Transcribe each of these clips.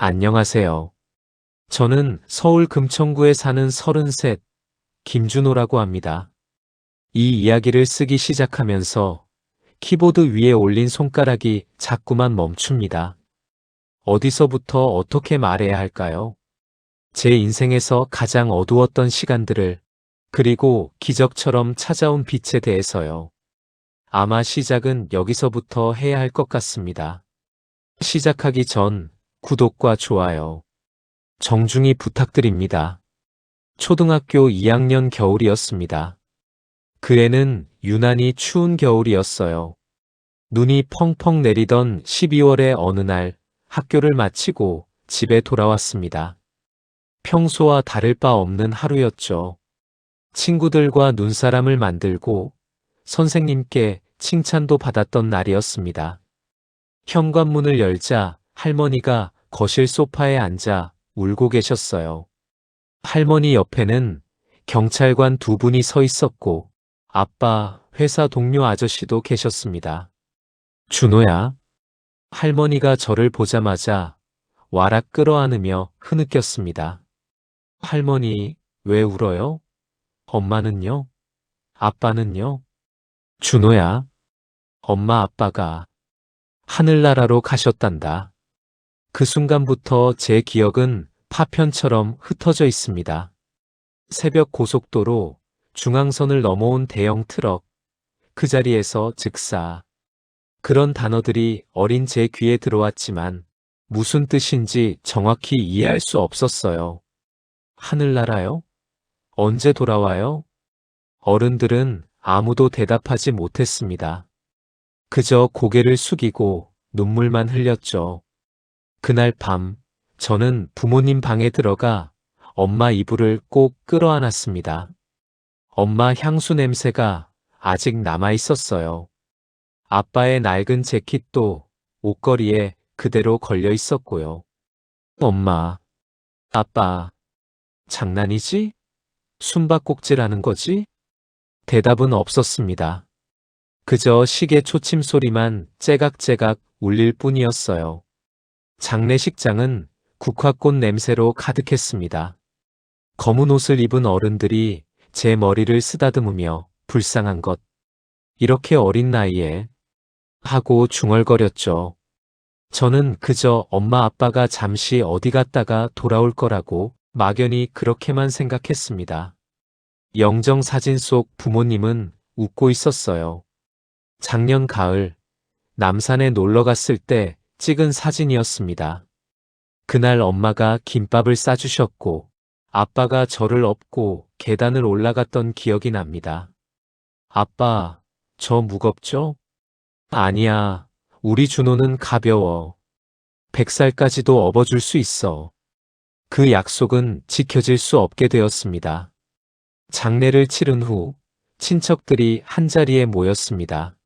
안녕하세요. 저는 서울 금천구에 사는 33, 김준호라고 합니다. 이 이야기를 쓰기 시작하면서 키보드 위에 올린 손가락이 자꾸만 멈춥니다. 어디서부터 어떻게 말해야 할까요? 제 인생에서 가장 어두웠던 시간들을, 그리고 기적처럼 찾아온 빛에 대해서요. 아마 시작은 여기서부터 해야 할 것 같습니다. 시작하기 전 구독과 좋아요 정중히 부탁드립니다. 초등학교 2학년 겨울이었습니다. 그 해는 유난히 추운 겨울이었어요. 눈이 펑펑 내리던 12월의 어느 날 학교를 마치고 집에 돌아왔습니다. 평소와 다를 바 없는 하루였죠. 친구들과 눈사람을 만들고 선생님께 칭찬도 받았던 날이었습니다. 현관문을 열자 할머니가 거실 소파에 앉아 울고 계셨어요. 할머니 옆에는 경찰관 두 분이 서 있었고 아빠, 회사 동료 아저씨도 계셨습니다. 준호야. 할머니가 저를 보자마자 와락 끌어안으며 흐느꼈습니다. 할머니, 왜 울어요? 엄마는요? 아빠는요? 준호야. 엄마 아빠가 하늘나라로 가셨단다. 그 순간부터 제 기억은 파편처럼 흩어져 있습니다. 새벽 고속도로, 중앙선을 넘어온 대형 트럭, 그 자리에서 즉사. 그런 단어들이 어린 제 귀에 들어왔지만 무슨 뜻인지 정확히 이해할 수 없었어요. 하늘나라요? 언제 돌아와요? 어른들은 아무도 대답하지 못했습니다. 그저 고개를 숙이고 눈물만 흘렸죠. 그날 밤, 저는 부모님 방에 들어가 엄마 이불을 꼭 끌어안았습니다. 엄마 향수 냄새가 아직 남아 있었어요. 아빠의 낡은 재킷도 옷걸이에 그대로 걸려 있었고요. 엄마, 아빠, 장난이지? 숨바꼭질하는 거지? 대답은 없었습니다. 그저 시계 초침 소리만 째각째각 울릴 뿐이었어요. 장례식장은 국화꽃 냄새로 가득했습니다. 검은 옷을 입은 어른들이 제 머리를 쓰다듬으며 불쌍한 것. 이렇게 어린 나이에 하고 중얼거렸죠. 저는 그저 엄마 아빠가 잠시 어디 갔다가 돌아올 거라고 막연히 그렇게만 생각했습니다. 영정사진 속 부모님은 웃고 있었어요. 작년 가을, 남산에 놀러 갔을 때 찍은 사진이었습니다. 그날 엄마가 김밥을 싸주셨고 아빠가 저를 업고 계단을 올라갔던 기억이 납니다. 아빠, 저 무겁죠? 아니야, 우리 준호는 가벼워. 100살까지도 업어줄 수 있어. 그 약속은 지켜질 수 없게 되었습니다. 장례를 치른 후 친척들이 한자리에 모였습니다.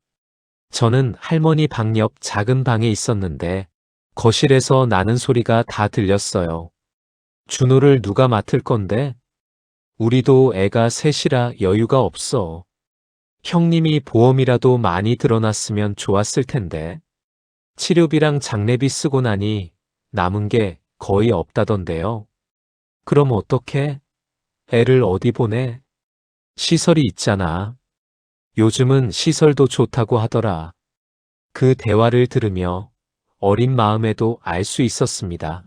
저는 할머니 방 옆 작은 방에 있었는데 거실에서 나는 소리가 다 들렸어요. 준호를 누가 맡을 건데? 우리도 애가 셋이라 여유가 없어. 형님이 보험이라도 많이 들어놨으면 좋았을 텐데. 치료비랑 장례비 쓰고 나니 남은 게 거의 없다던데요. 그럼 어떡해? 애를 어디 보내? 시설이 있잖아. 요즘은 시설도 좋다고 하더라. 그 대화를 들으며 어린 마음에도 알 수 있었습니다.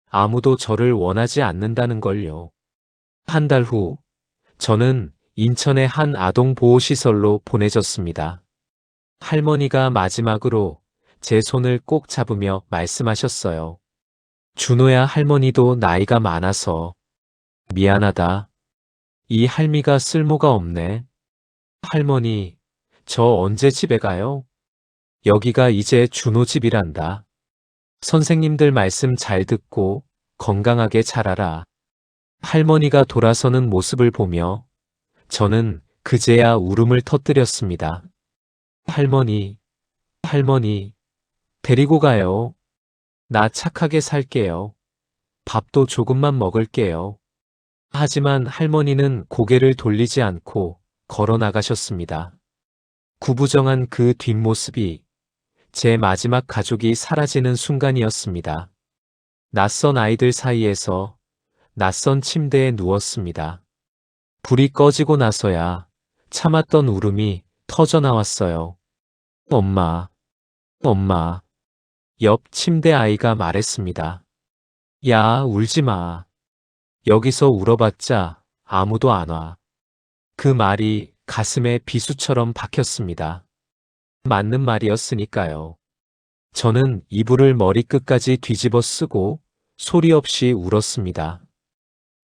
아무도 저를 원하지 않는다는 걸요. 한 달 후, 저는 인천의 한 아동보호시설로 보내졌습니다. 할머니가 마지막으로 제 손을 꼭 잡으며 말씀하셨어요. 준호야, 할머니도 나이가 많아서 미안하다. 이 할미가 쓸모가 없네. 할머니, 저 언제 집에 가요? 여기가 이제 준호 집이란다. 선생님들 말씀 잘 듣고 건강하게 자라라. 할머니가 돌아서는 모습을 보며 저는 그제야 울음을 터뜨렸습니다. 할머니, 할머니, 데리고 가요. 나 착하게 살게요. 밥도 조금만 먹을게요. 하지만 할머니는 고개를 돌리지 않고 걸어 나가셨습니다. 구부정한 그 뒷모습이 제 마지막 가족이 사라지는 순간이었습니다. 낯선 아이들 사이에서 낯선 침대에 누웠습니다. 불이 꺼지고 나서야 참았던 울음이 터져 나왔어요. 엄마, 엄마. 옆 침대 아이가 말했습니다. 야, 울지 마. 여기서 울어봤자 아무도 안 와. 그 말이 가슴에 비수처럼 박혔습니다. 맞는 말이었으니까요. 저는 이불을 머리끝까지 뒤집어 쓰고 소리 없이 울었습니다.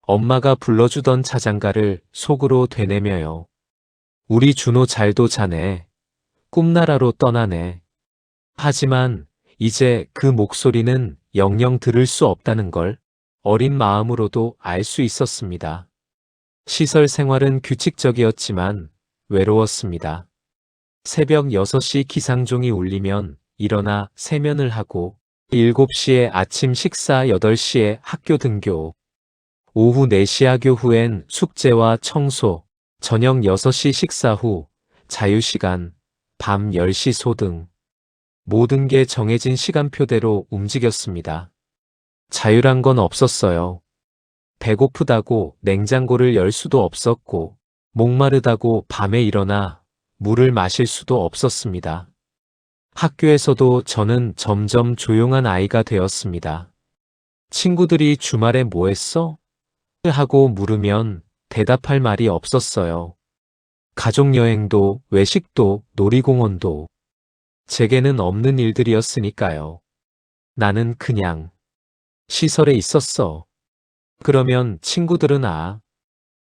엄마가 불러주던 자장가를 속으로 되뇌며요. 우리 준호 잘도 자네. 꿈나라로 떠나네. 하지만 이제 그 목소리는 영영 들을 수 없다는 걸 어린 마음으로도 알 수 있었습니다. 시설 생활은 규칙적이었지만 외로웠습니다. 새벽 6시 기상종이 울리면 일어나 세면을 하고 7시에 아침 식사 8시에 학교 등교, 오후 4시 하교 후엔 숙제와 청소, 저녁 6시 식사 후 자유시간, 밤 10시 소등. 모든 게 정해진 시간표대로 움직였습니다. 자유란 건 없었어요. 배고프다고 냉장고를 열 수도 없었고, 목마르다고 밤에 일어나 물을 마실 수도 없었습니다. 학교에서도 저는 점점 조용한 아이가 되었습니다. 친구들이 주말에 뭐 했어? 하고 물으면 대답할 말이 없었어요. 가족여행도 외식도 놀이공원도 제게는 없는 일들이었으니까요. 나는 그냥 시설에 있었어. 그러면 친구들은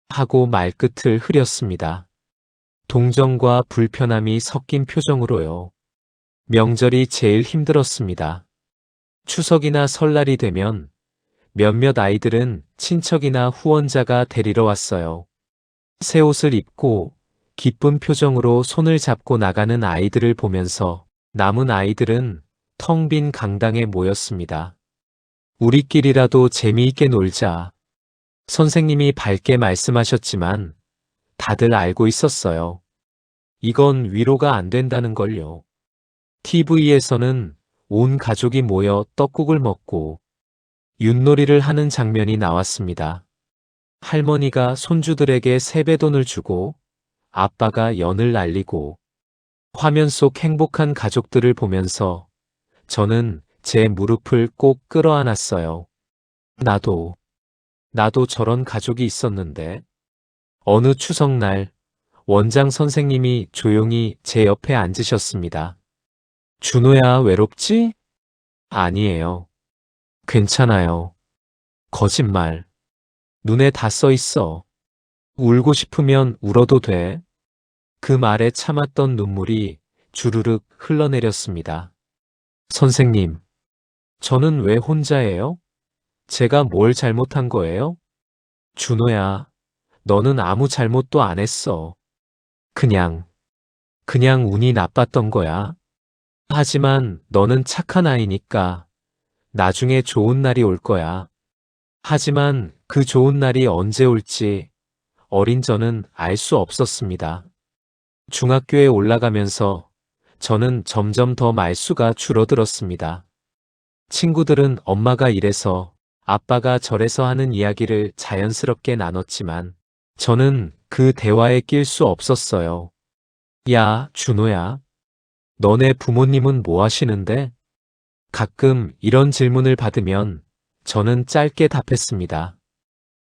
하고 말끝을 흐렸습니다. 동정과 불편함이 섞인 표정으로요. 명절이 제일 힘들었습니다. 추석이나 설날이 되면 몇몇 아이들은 친척이나 후원자가 데리러 왔어요. 새 옷을 입고 기쁜 표정으로 손을 잡고 나가는 아이들을 보면서 남은 아이들은 텅 빈 강당에 모였습니다. 우리끼리라도 재미있게 놀자. 선생님이 밝게 말씀하셨지만 다들 알고 있었어요. 이건 위로가 안 된다는 걸요. TV에서는 온 가족이 모여 떡국을 먹고 윷놀이를 하는 장면이 나왔습니다. 할머니가 손주들에게 세뱃돈을 주고 아빠가 연을 날리고 화면 속 행복한 가족들을 보면서 저는 제 무릎을 꼭 끌어안았어요. 나도 저런 가족이 있었는데. 어느 추석날 원장 선생님이 조용히 제 옆에 앉으셨습니다. 준호야, 외롭지? 아니에요. 괜찮아요. 거짓말. 눈에 다 써 있어. 울고 싶으면 울어도 돼. 그 말에 참았던 눈물이 주르륵 흘러내렸습니다. 선생님, 저는 왜 혼자예요? 제가 뭘 잘못한 거예요? 준호야, 너는 아무 잘못도 안 했어. 그냥 운이 나빴던 거야. 하지만 너는 착한 아이니까 나중에 좋은 날이 올 거야. 하지만 그 좋은 날이 언제 올지 어린 저는 알 수 없었습니다. 중학교에 올라가면서 저는 점점 더 말수가 줄어들었습니다. 친구들은 엄마가 이래서 아빠가 저래서 하는 이야기를 자연스럽게 나눴지만 저는 그 대화에 낄 수 없었어요. 야, 준호야. 너네 부모님은 뭐 하시는데? 가끔 이런 질문을 받으면 저는 짧게 답했습니다.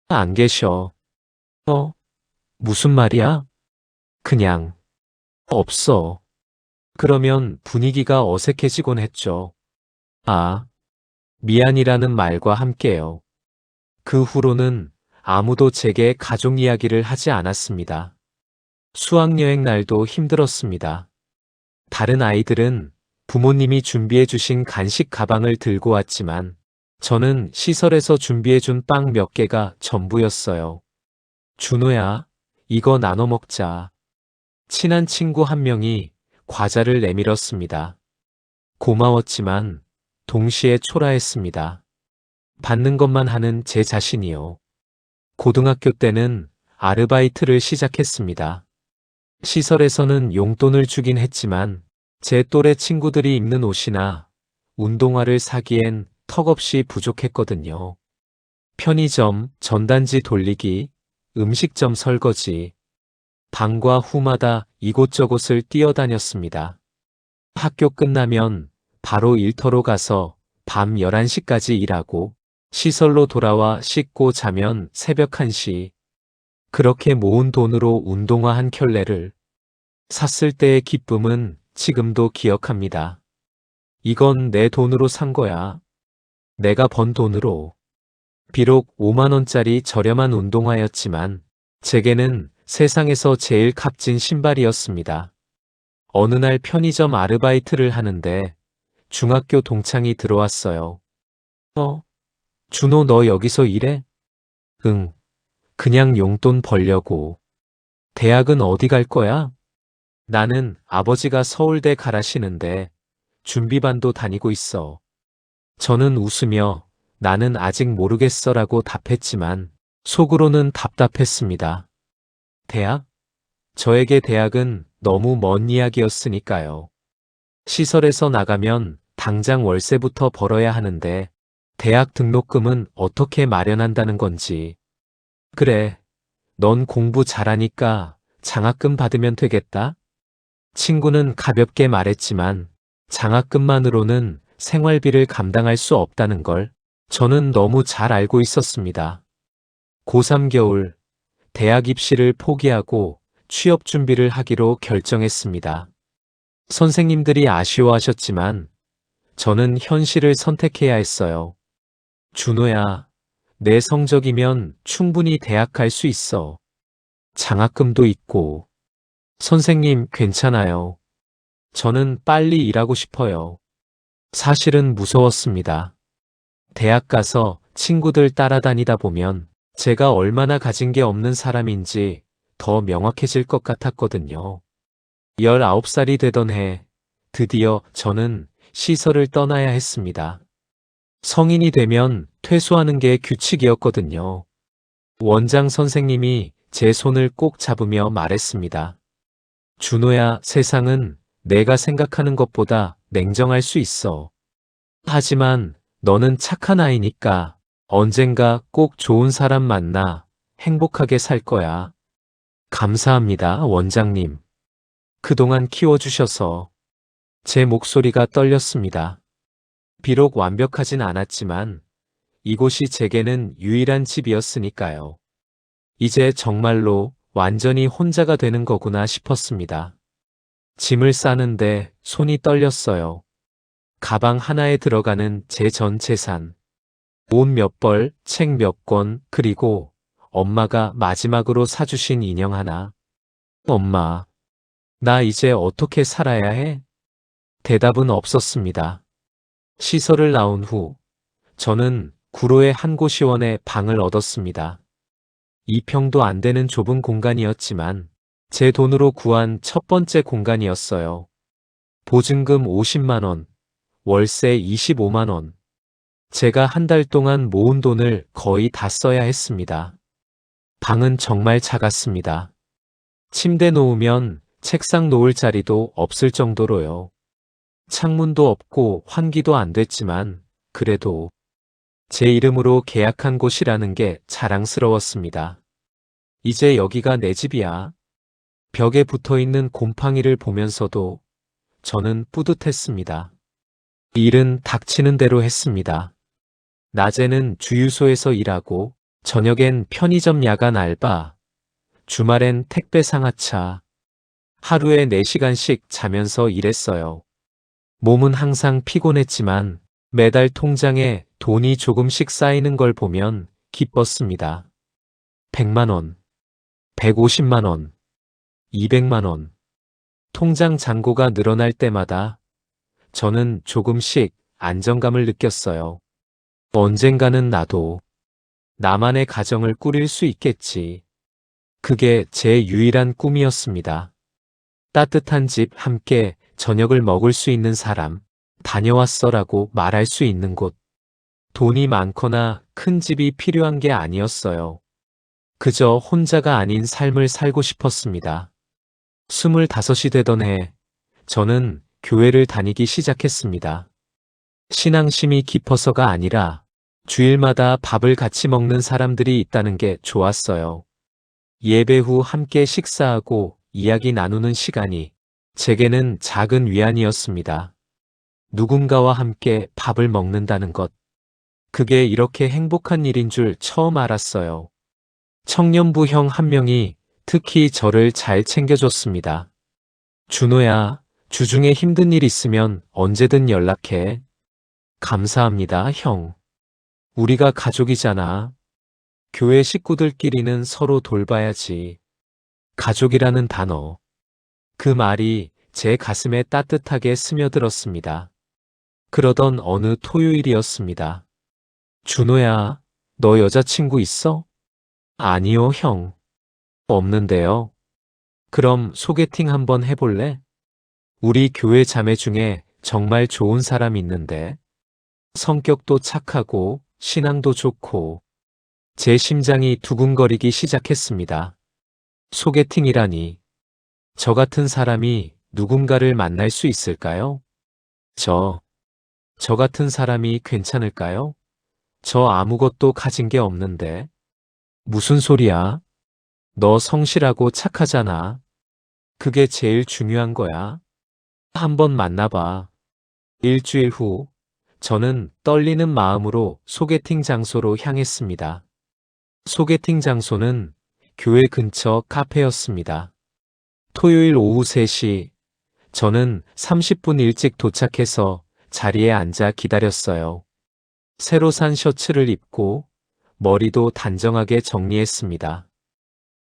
안 계셔. 무슨 말이야? 그냥 없어. 그러면 분위기가 어색해지곤 했죠. 미안이라는 말과 함께요. 그 후로는 아무도 제게 가족 이야기를 하지 않았습니다. 수학여행 날도 힘들었습니다. 다른 아이들은 부모님이 준비해 주신 간식 가방을 들고 왔지만 저는 시설에서 준비해 준 빵 몇 개가 전부였어요. 준호야, 이거 나눠 먹자. 친한 친구 한 명이 과자를 내밀었습니다. 고마웠지만 동시에 초라했습니다. 받는 것만 하는 제 자신이요. 고등학교 때는 아르바이트를 시작했습니다. 시설에서는 용돈을 주긴 했지만 제 또래 친구들이 입는 옷이나 운동화를 사기엔 턱없이 부족했거든요. 편의점, 전단지 돌리기, 음식점 설거지, 방과 후마다 이곳저곳을 뛰어다녔습니다. 학교 끝나면 바로 일터로 가서 밤 11시까지 일하고 시설로 돌아와 씻고 자면 새벽 1시. 그렇게 모은 돈으로 운동화 한 켤레를 샀을 때의 기쁨은 지금도 기억합니다. 이건 내 돈으로 산 거야. 내가 번 돈으로. 비록 5만 원짜리 저렴한 운동화였지만 제게는 세상에서 제일 값진 신발이었습니다. 어느 날 편의점 아르바이트를 하는데 중학교 동창이 들어왔어요. 준호 너 여기서 일해? 응. 그냥 용돈 벌려고. 대학은 어디 갈 거야? 나는 아버지가 서울대 가라시는데 준비반도 다니고 있어. 저는 웃으며 나는 아직 모르겠어라고 답했지만 속으로는 답답했습니다. 대학? 저에게 대학은 너무 먼 이야기였으니까요. 시설에서 나가면 당장 월세부터 벌어야 하는데 대학 등록금은 어떻게 마련한다는 건지. 그래, 넌 공부 잘하니까 장학금 받으면 되겠다? 친구는 가볍게 말했지만 장학금만으로는 생활비를 감당할 수 없다는 걸 저는 너무 잘 알고 있었습니다. 고3 겨울, 대학 입시를 포기하고 취업 준비를 하기로 결정했습니다. 선생님들이 아쉬워하셨지만 저는 현실을 선택해야 했어요. 준호야, 내 성적이면 충분히 대학 갈 수 있어. 장학금도 있고. 선생님, 괜찮아요. 저는 빨리 일하고 싶어요. 사실은 무서웠습니다. 대학 가서 친구들 따라다니다 보면 제가 얼마나 가진 게 없는 사람인지 더 명확해질 것 같았거든요. 19살이 되던 해, 드디어 저는 시설을 떠나야 했습니다. 성인이 되면 퇴소하는 게 규칙이었거든요. 원장 선생님이 제 손을 꼭 잡으며 말했습니다. 준호야, 세상은 내가 생각하는 것보다 냉정할 수 있어. 하지만 너는 착한 아이니까 언젠가 꼭 좋은 사람 만나 행복하게 살 거야. 감사합니다, 원장님. 그동안 키워주셔서. 제 목소리가 떨렸습니다. 비록 완벽하진 않았지만 이곳이 제게는 유일한 집이었으니까요. 이제 정말로 완전히 혼자가 되는 거구나 싶었습니다. 짐을 싸는데 손이 떨렸어요. 가방 하나에 들어가는 제 전 재산. 옷 몇 벌, 책 몇 권, 그리고 엄마가 마지막으로 사주신 인형 하나. 엄마, 나 이제 어떻게 살아야 해? 대답은 없었습니다. 시설을 나온 후 저는 구로의 한 고시원에 방을 얻었습니다. 2평도 안 되는 좁은 공간이었지만 제 돈으로 구한 첫 번째 공간이었어요. 보증금 50만 원, 월세 25만 원. 제가 한 달 동안 모은 돈을 거의 다 써야 했습니다. 방은 정말 작았습니다. 침대 놓으면 책상 놓을 자리도 없을 정도로요. 창문도 없고 환기도 안 됐지만 그래도 제 이름으로 계약한 곳이라는 게 자랑스러웠습니다. 이제 여기가 내 집이야. 벽에 붙어있는 곰팡이를 보면서도 저는 뿌듯했습니다. 일은 닥치는 대로 했습니다. 낮에는 주유소에서 일하고 저녁엔 편의점 야간 알바, 주말엔 택배 상하차, 하루에 4시간씩 자면서 일했어요. 몸은 항상 피곤했지만 매달 통장에 돈이 조금씩 쌓이는 걸 보면 기뻤습니다. 100만 원, 150만 원, 200만 원. 통장 잔고가 늘어날 때마다 저는 조금씩 안정감을 느꼈어요. 언젠가는 나도 나만의 가정을 꾸릴 수 있겠지. 그게 제 유일한 꿈이었습니다. 따뜻한 집 함께 저녁을 먹을 수 있는 사람, 다녀왔어라고 말할 수 있는 곳. 돈이 많거나 큰 집이 필요한 게 아니었어요. 그저 혼자가 아닌 삶을 살고 싶었습니다. 25이 되던 해, 저는 교회를 다니기 시작했습니다. 신앙심이 깊어서가 아니라 주일마다 밥을 같이 먹는 사람들이 있다는 게 좋았어요. 예배 후 함께 식사하고 이야기 나누는 시간이 제게는 작은 위안이었습니다. 누군가와 함께 밥을 먹는다는 것. 그게 이렇게 행복한 일인 줄 처음 알았어요. 청년부 형 한 명이 특히 저를 잘 챙겨줬습니다. 준호야, 주중에 힘든 일 있으면 언제든 연락해. 감사합니다, 형. 우리가 가족이잖아. 교회 식구들끼리는 서로 돌봐야지. 가족이라는 단어. 그 말이 제 가슴에 따뜻하게 스며들었습니다. 그러던 어느 토요일이었습니다. 준호야, 너 여자친구 있어? 아니요, 형. 없는데요. 그럼 소개팅 한번 해볼래? 우리 교회 자매 중에 정말 좋은 사람 있는데. 성격도 착하고 신앙도 좋고. 제 심장이 두근거리기 시작했습니다. 소개팅이라니. 저 같은 사람이 누군가를 만날 수 있을까요? 저 같은 사람이 괜찮을까요? 저 아무것도 가진 게 없는데. 무슨 소리야? 너 성실하고 착하잖아. 그게 제일 중요한 거야. 한번 만나봐. 일주일 후, 저는 떨리는 마음으로 소개팅 장소로 향했습니다. 소개팅 장소는 교회 근처 카페였습니다. 토요일 오후 3시, 저는 30분 일찍 도착해서 자리에 앉아 기다렸어요. 새로 산 셔츠를 입고 머리도 단정하게 정리했습니다.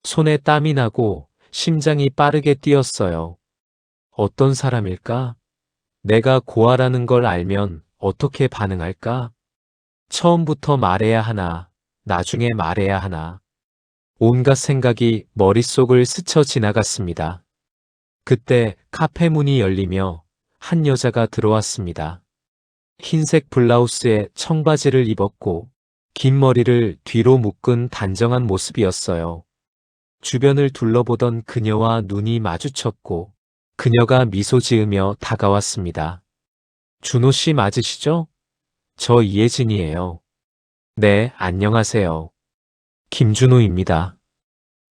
손에 땀이 나고 심장이 빠르게 뛰었어요. 어떤 사람일까? 내가 고아라는 걸 알면 어떻게 반응할까? 처음부터 말해야 하나, 나중에 말해야 하나. 온갖 생각이 머릿속을 스쳐 지나갔습니다. 그때 카페 문이 열리며 한 여자가 들어왔습니다. 흰색 블라우스에 청바지를 입었고 긴 머리를 뒤로 묶은 단정한 모습이었어요. 주변을 둘러보던 그녀와 눈이 마주쳤고 그녀가 미소 지으며 다가왔습니다. 준호 씨 맞으시죠? 저 이혜진이에요. 네, 안녕하세요. 김준호입니다.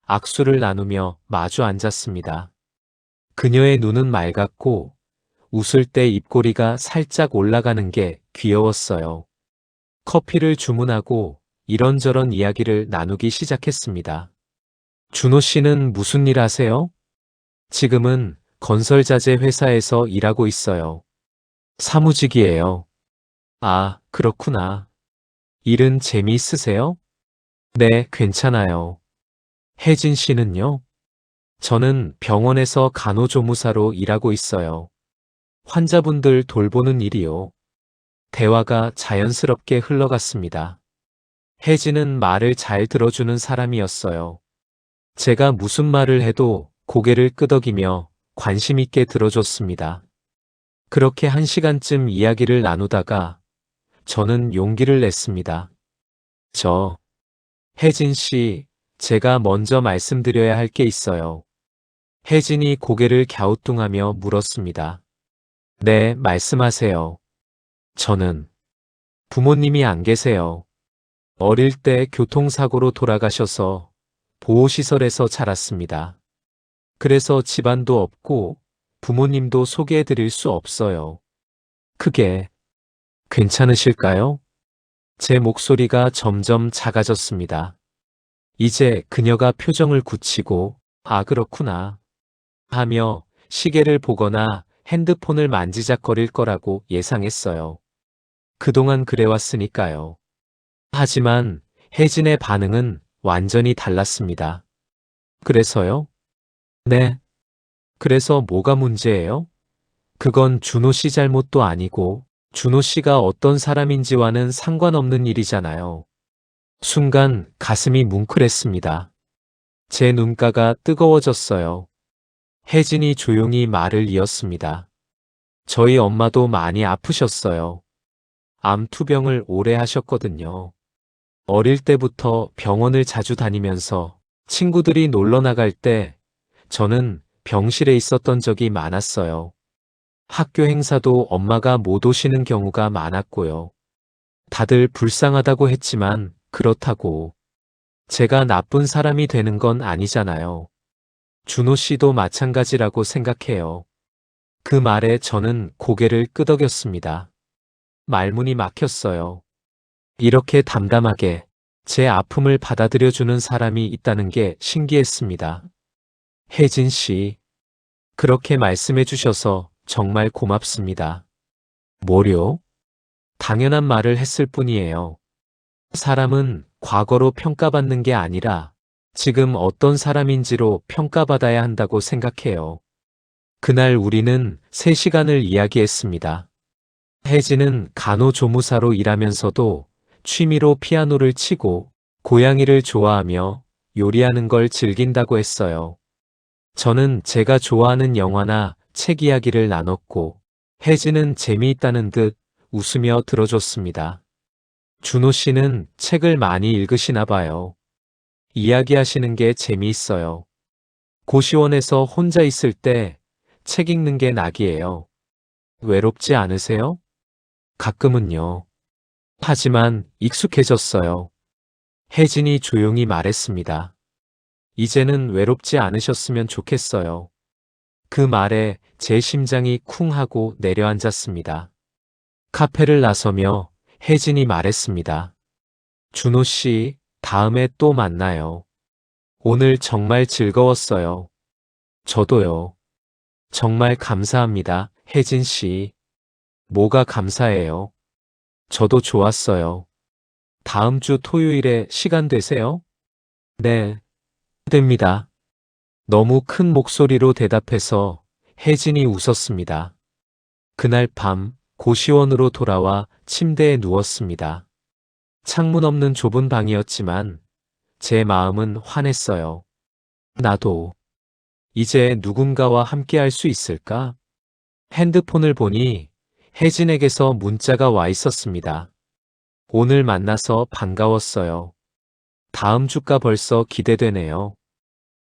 악수를 나누며 마주 앉았습니다. 그녀의 눈은 맑았고 웃을 때 입꼬리가 살짝 올라가는 게 귀여웠어요. 커피를 주문하고 이런저런 이야기를 나누기 시작했습니다. 준호 씨는 무슨 일 하세요? 지금은 건설자재 회사에서 일하고 있어요. 사무직이에요. 아, 그렇구나. 일은 재미있으세요? 네, 괜찮아요. 혜진 씨는요? 저는 병원에서 간호조무사로 일하고 있어요. 환자분들 돌보는 일이요. 대화가 자연스럽게 흘러갔습니다. 혜진은 말을 잘 들어주는 사람이었어요. 제가 무슨 말을 해도 고개를 끄덕이며 관심 있게 들어줬습니다. 그렇게 1시간쯤 이야기를 나누다가 저는 용기를 냈습니다. 혜진 씨, 제가 먼저 말씀드려야 할 게 있어요. 혜진이 고개를 갸우뚱하며 물었습니다. 네, 말씀하세요. 저는 부모님이 안 계세요. 어릴 때 교통사고로 돌아가셔서 보호시설에서 자랐습니다. 그래서 집안도 없고 부모님도 소개해드릴 수 없어요. 그게 괜찮으실까요? 제 목소리가 점점 작아졌습니다. 이제 그녀가 표정을 굳히고 아 그렇구나 하며 시계를 보거나 핸드폰을 만지작거릴 거라고 예상했어요. 그동안 그래왔으니까요. 하지만 혜진의 반응은 완전히 달랐습니다. 그래서요? 네. 그래서 뭐가 문제예요? 그건 준호 씨 잘못도 아니고 준호 씨가 어떤 사람인지와는 상관없는 일이잖아요. 순간 가슴이 뭉클했습니다. 제 눈가가 뜨거워졌어요. 혜진이 조용히 말을 이었습니다. 저희 엄마도 많이 아프셨어요. 암 투병을 오래 하셨거든요. 어릴 때부터 병원을 자주 다니면서 친구들이 놀러 나갈 때 저는 병실에 있었던 적이 많았어요. 학교 행사도 엄마가 못 오시는 경우가 많았고요. 다들 불쌍하다고 했지만 그렇다고 제가 나쁜 사람이 되는 건 아니잖아요. 준호 씨도 마찬가지라고 생각해요. 그 말에 저는 고개를 끄덕였습니다. 말문이 막혔어요. 이렇게 담담하게 제 아픔을 받아들여주는 사람이 있다는 게 신기했습니다. 혜진 씨, 그렇게 말씀해 주셔서 정말 고맙습니다. 뭐요? 당연한 말을 했을 뿐이에요. 사람은 과거로 평가받는 게 아니라 지금 어떤 사람인지로 평가받아야 한다고 생각해요. 그날 우리는 3시간을 이야기했습니다. 혜진은 간호조무사로 일하면서도 취미로 피아노를 치고 고양이를 좋아하며 요리하는 걸 즐긴다고 했어요. 저는 제가 좋아하는 영화나 책 이야기를 나눴고 혜진은 재미있다는 듯 웃으며 들어줬습니다. 준호 씨는 책을 많이 읽으시나 봐요. 이야기하시는 게 재미있어요. 고시원에서 혼자 있을 때 책 읽는 게 낙이에요. 외롭지 않으세요? 가끔은요. 하지만 익숙해졌어요. 혜진이 조용히 말했습니다. 이제는 외롭지 않으셨으면 좋겠어요. 그 말에 제 심장이 쿵 하고 내려앉았습니다. 카페를 나서며 혜진이 말했습니다. 준호 씨, 다음에 또 만나요. 오늘 정말 즐거웠어요. 저도요. 정말 감사합니다, 혜진 씨. 뭐가 감사해요? 저도 좋았어요. 다음 주 토요일에 시간 되세요? 네, 됩니다. 너무 큰 목소리로 대답해서 혜진이 웃었습니다. 그날 밤 고시원으로 돌아와 침대에 누웠습니다. 창문 없는 좁은 방이었지만 제 마음은 환했어요. 나도 이제 누군가와 함께 할 수 있을까? 핸드폰을 보니 혜진에게서 문자가 와 있었습니다. 오늘 만나서 반가웠어요. 다음 주가 벌써 기대되네요.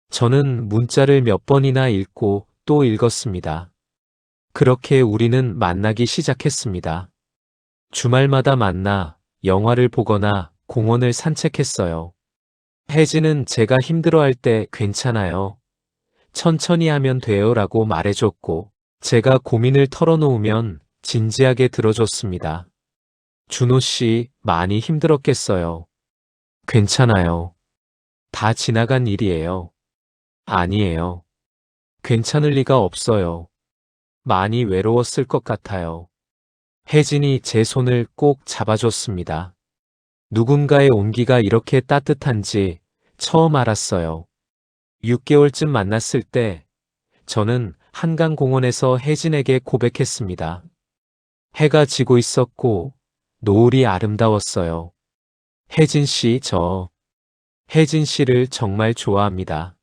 저는 문자를 몇 번이나 읽고 또 읽었습니다. 그렇게 우리는 만나기 시작했습니다. 주말마다 만나 영화를 보거나 공원을 산책했어요. 혜진은 제가 힘들어할 때 괜찮아요. 천천히 하면 돼요라고 말해줬고, 제가 고민을 털어놓으면 진지하게 들어줬습니다. 준호 씨, 많이 힘들었겠어요. 괜찮아요. 다 지나간 일이에요. 아니에요. 괜찮을 리가 없어요. 많이 외로웠을 것 같아요. 혜진이 제 손을 꼭 잡아줬습니다. 누군가의 온기가 이렇게 따뜻한지 처음 알았어요. 6개월쯤 만났을 때 저는 한강공원에서 혜진에게 고백했습니다. 해가 지고 있었고 노을이 아름다웠어요. 혜진 씨, 혜진 씨를 정말 좋아합니다.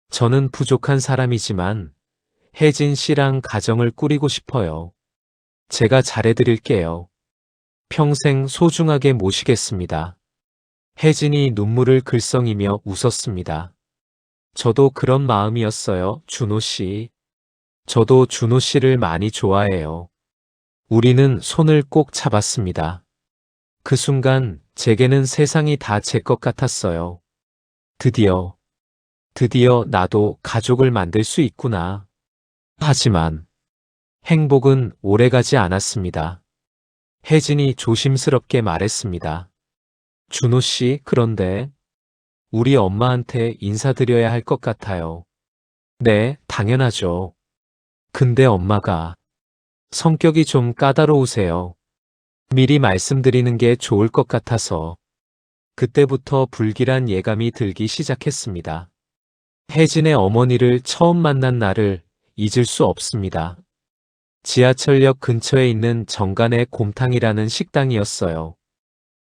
저는 부족한 사람이지만 혜진 씨랑 가정을 꾸리고 싶어요. 제가 잘해드릴게요. 평생 소중하게 모시겠습니다. 혜진이 눈물을 글썽이며 웃었습니다. 저도 그런 마음이었어요, 준호 씨. 저도 준호 씨를 많이 좋아해요. 우리는 손을 꼭 잡았습니다. 그 순간 제게는 세상이 다 제 것 같았어요. 드디어 나도 가족을 만들 수 있구나. 하지만 행복은 오래가지 않았습니다. 혜진이 조심스럽게 말했습니다. 준호 씨, 그런데 우리 엄마한테 인사드려야 할 것 같아요. 네, 당연하죠. 근데 엄마가 성격이 좀 까다로우세요. 미리 말씀드리는 게 좋을 것 같아서. 그때부터 불길한 예감이 들기 시작했습니다. 혜진의 어머니를 처음 만난 날을 잊을 수 없습니다. 지하철역 근처에 있는 정간의 곰탕이라는 식당이었어요.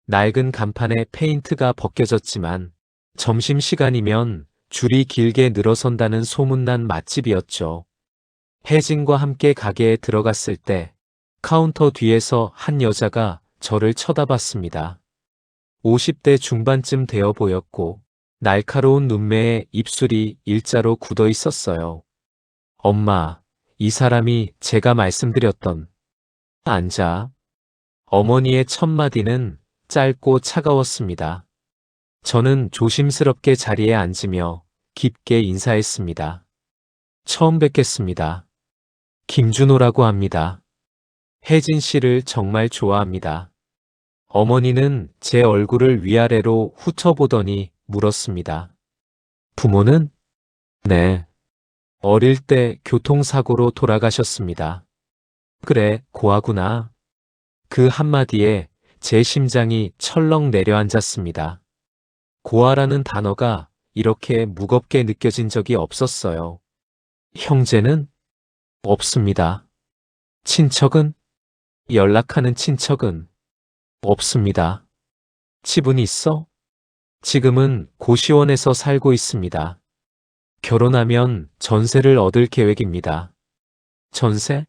낡은 간판에 페인트가 벗겨졌지만 점심시간이면 줄이 길게 늘어선다는 소문난 맛집이었죠. 혜진과 함께 가게에 들어갔을 때 카운터 뒤에서 한 여자가 저를 쳐다봤습니다. 50대 중반쯤 되어 보였고 날카로운 눈매에 입술이 일자로 굳어 있었어요. 엄마, 이 사람이 제가 말씀드렸던 앉아. 어머니의 첫 마디는 짧고 차가웠습니다. 저는 조심스럽게 자리에 앉으며 깊게 인사했습니다. 처음 뵙겠습니다. 김준호라고 합니다. 혜진 씨를 정말 좋아합니다. 어머니는 제 얼굴을 위아래로 훑어보더니 물었습니다. 부모는? 네. 어릴 때 교통사고로 돌아가셨습니다. 그래, 고아구나. 그 한마디에 제 심장이 철렁 내려앉았습니다. 고아라는 단어가 이렇게 무겁게 느껴진 적이 없었어요. 형제는? 없습니다. 친척은? 연락하는 친척은? 없습니다. 집은 있어? 지금은 고시원에서 살고 있습니다. 결혼하면 전세를 얻을 계획입니다. 전세?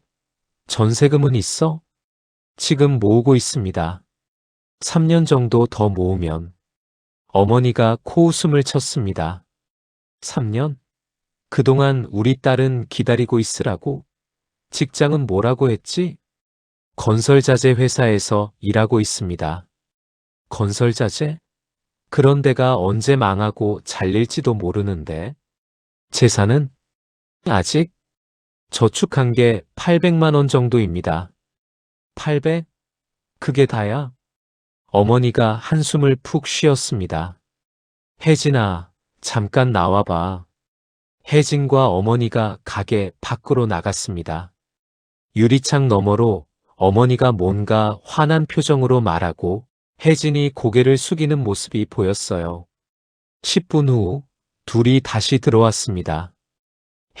전세금은 있어? 지금 모으고 있습니다. 3년 정도 더 모으면. 어머니가 코웃음을 쳤습니다. 3년? 그동안 우리 딸은 기다리고 있으라고? 직장은 뭐라고 했지? 건설자재 회사에서 일하고 있습니다. 건설자재? 그런 데가 언제 망하고 잘릴지도 모르는데. 재산은? 아직? 저축한 게 800만 원 정도입니다. 800? 그게 다야? 어머니가 한숨을 푹 쉬었습니다. 혜진아, 잠깐 나와봐. 혜진과 어머니가 가게 밖으로 나갔습니다. 유리창 너머로 어머니가 뭔가 화난 표정으로 말하고 혜진이 고개를 숙이는 모습이 보였어요. 10분 후 둘이 다시 들어왔습니다.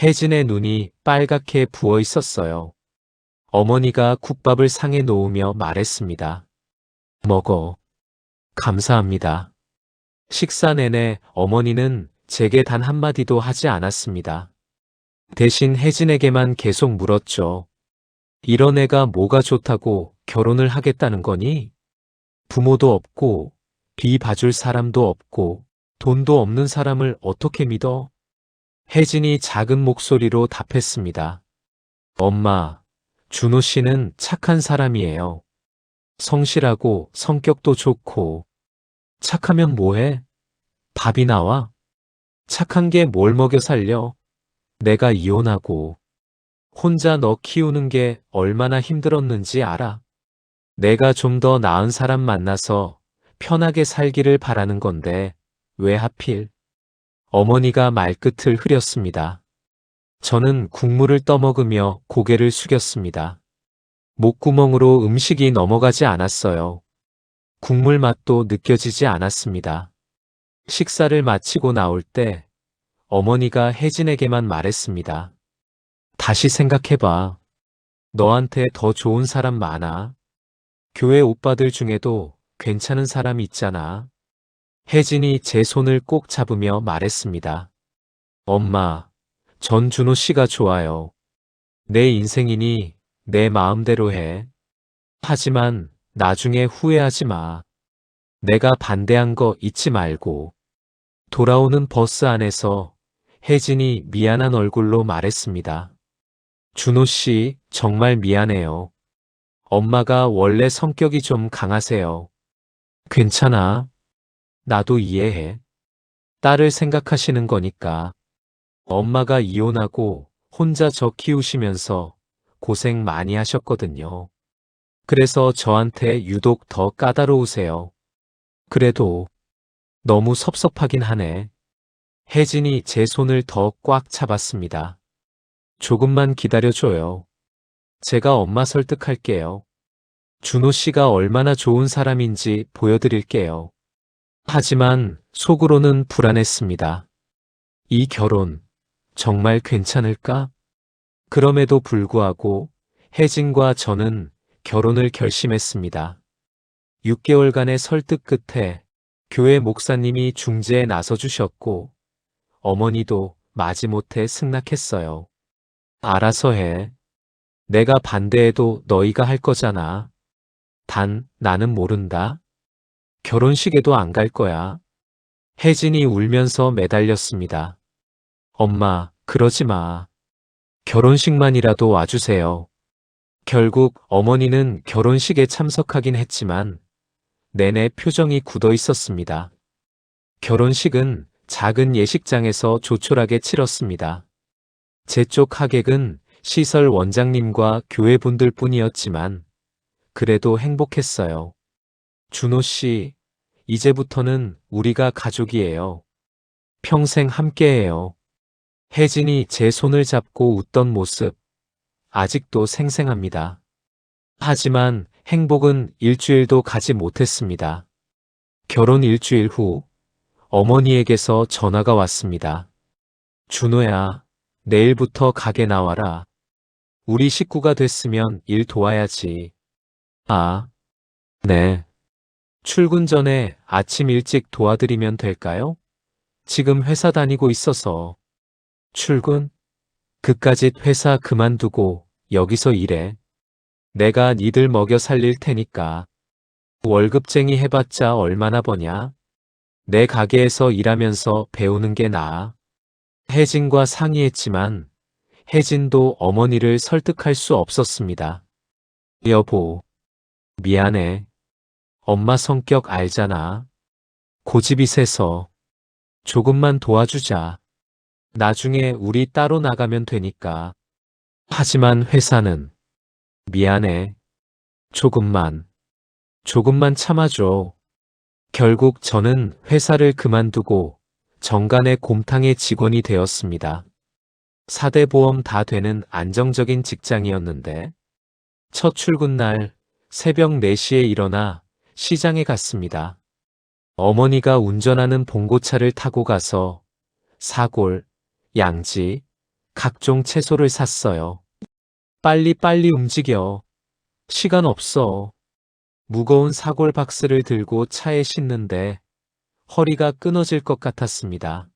혜진의 눈이 빨갛게 부어 있었어요. 어머니가 국밥을 상에 놓으며 말했습니다. 먹어. 감사합니다. 식사 내내 어머니는 제게 단 한마디도 하지 않았습니다. 대신 혜진에게만 계속 물었죠. 이런 애가 뭐가 좋다고 결혼을 하겠다는 거니? 부모도 없고, 뒤 봐줄 사람도 없고, 돈도 없는 사람을 어떻게 믿어? 혜진이 작은 목소리로 답했습니다. 엄마, 준호 씨는 착한 사람이에요. 성실하고 성격도 좋고. 착하면 뭐해? 밥이 나와? 착한 게 뭘 먹여 살려? 내가 이혼하고 혼자 너 키우는 게 얼마나 힘들었는지 알아? 내가 좀 더 나은 사람 만나서 편하게 살기를 바라는 건데 왜 하필? 어머니가 말끝을 흐렸습니다. 저는 국물을 떠먹으며 고개를 숙였습니다. 목구멍으로 음식이 넘어가지 않았어요. 국물 맛도 느껴지지 않았습니다. 식사를 마치고 나올 때 어머니가 혜진에게만 말했습니다. 다시 생각해봐. 너한테 더 좋은 사람 많아. 교회 오빠들 중에도 괜찮은 사람 있잖아. 혜진이 제 손을 꼭 잡으며 말했습니다. 엄마, 전준호 씨가 좋아요. 내 인생이니 내 마음대로 해. 하지만 나중에 후회하지 마. 내가 반대한 거 잊지 말고. 돌아오는 버스 안에서 혜진이 미안한 얼굴로 말했습니다. 준호 씨, 정말 미안해요. 엄마가 원래 성격이 좀 강하세요. 괜찮아. 나도 이해해. 딸을 생각하시는 거니까. 엄마가 이혼하고 혼자 저 키우시면서 고생 많이 하셨거든요. 그래서 저한테 유독 더 까다로우세요. 그래도 너무 섭섭하긴 하네. 혜진이 제 손을 더 꽉 잡았습니다. 조금만 기다려줘요. 제가 엄마 설득할게요. 준호 씨가 얼마나 좋은 사람인지 보여드릴게요. 하지만 속으로는 불안했습니다. 이 결혼 정말 괜찮을까? 그럼에도 불구하고 혜진과 저는 결혼을 결심했습니다. 6개월간의 설득 끝에 교회 목사님이 중재에 나서주셨고 어머니도 마지못해 승낙했어요. 알아서 해. 내가 반대해도 너희가 할 거잖아. 단 나는 모른다. 결혼식에도 안 갈 거야. 혜진이 울면서 매달렸습니다. 엄마, 그러지 마. 결혼식만이라도 와주세요. 결국 어머니는 결혼식에 참석하긴 했지만 내내 표정이 굳어 있었습니다. 결혼식은 작은 예식장에서 조촐하게 치렀습니다. 제 쪽 하객은 시설 원장님과 교회분들 뿐이었지만 그래도 행복했어요. 준호 씨, 이제부터는 우리가 가족이에요. 평생 함께해요. 혜진이 제 손을 잡고 웃던 모습, 아직도 생생합니다. 하지만 행복은 일주일도 가지 못했습니다. 결혼 일주일 후, 어머니에게서 전화가 왔습니다. 준호야, 내일부터 가게 나와라. 우리 식구가 됐으면 일 도와야지. 아, 네. 출근 전에 아침 일찍 도와드리면 될까요? 지금 회사 다니고 있어서. 출근? 그까짓 회사 그만두고 여기서 일해. 내가 니들 먹여 살릴 테니까. 월급쟁이 해봤자 얼마나 버냐? 내 가게에서 일하면서 배우는 게 나아. 혜진과 상의했지만 혜진도 어머니를 설득할 수 없었습니다. 여보, 미안해. 엄마 성격 알잖아. 고집이 세서. 조금만 도와주자. 나중에 우리 따로 나가면 되니까. 하지만 회사는. 미안해. 조금만 참아줘. 결국 저는 회사를 그만두고 정관의 곰탕의 직원이 되었습니다. 4대 보험 다 되는 안정적인 직장이었는데 첫 출근 날 새벽 4시에 일어나 시장에 갔습니다. 어머니가 운전하는 봉고차를 타고 가서 사골, 양지, 각종 채소를 샀어요. 빨리 움직여. 시간 없어. 무거운 사골 박스를 들고 차에 싣는데 허리가 끊어질 것 같았습니다.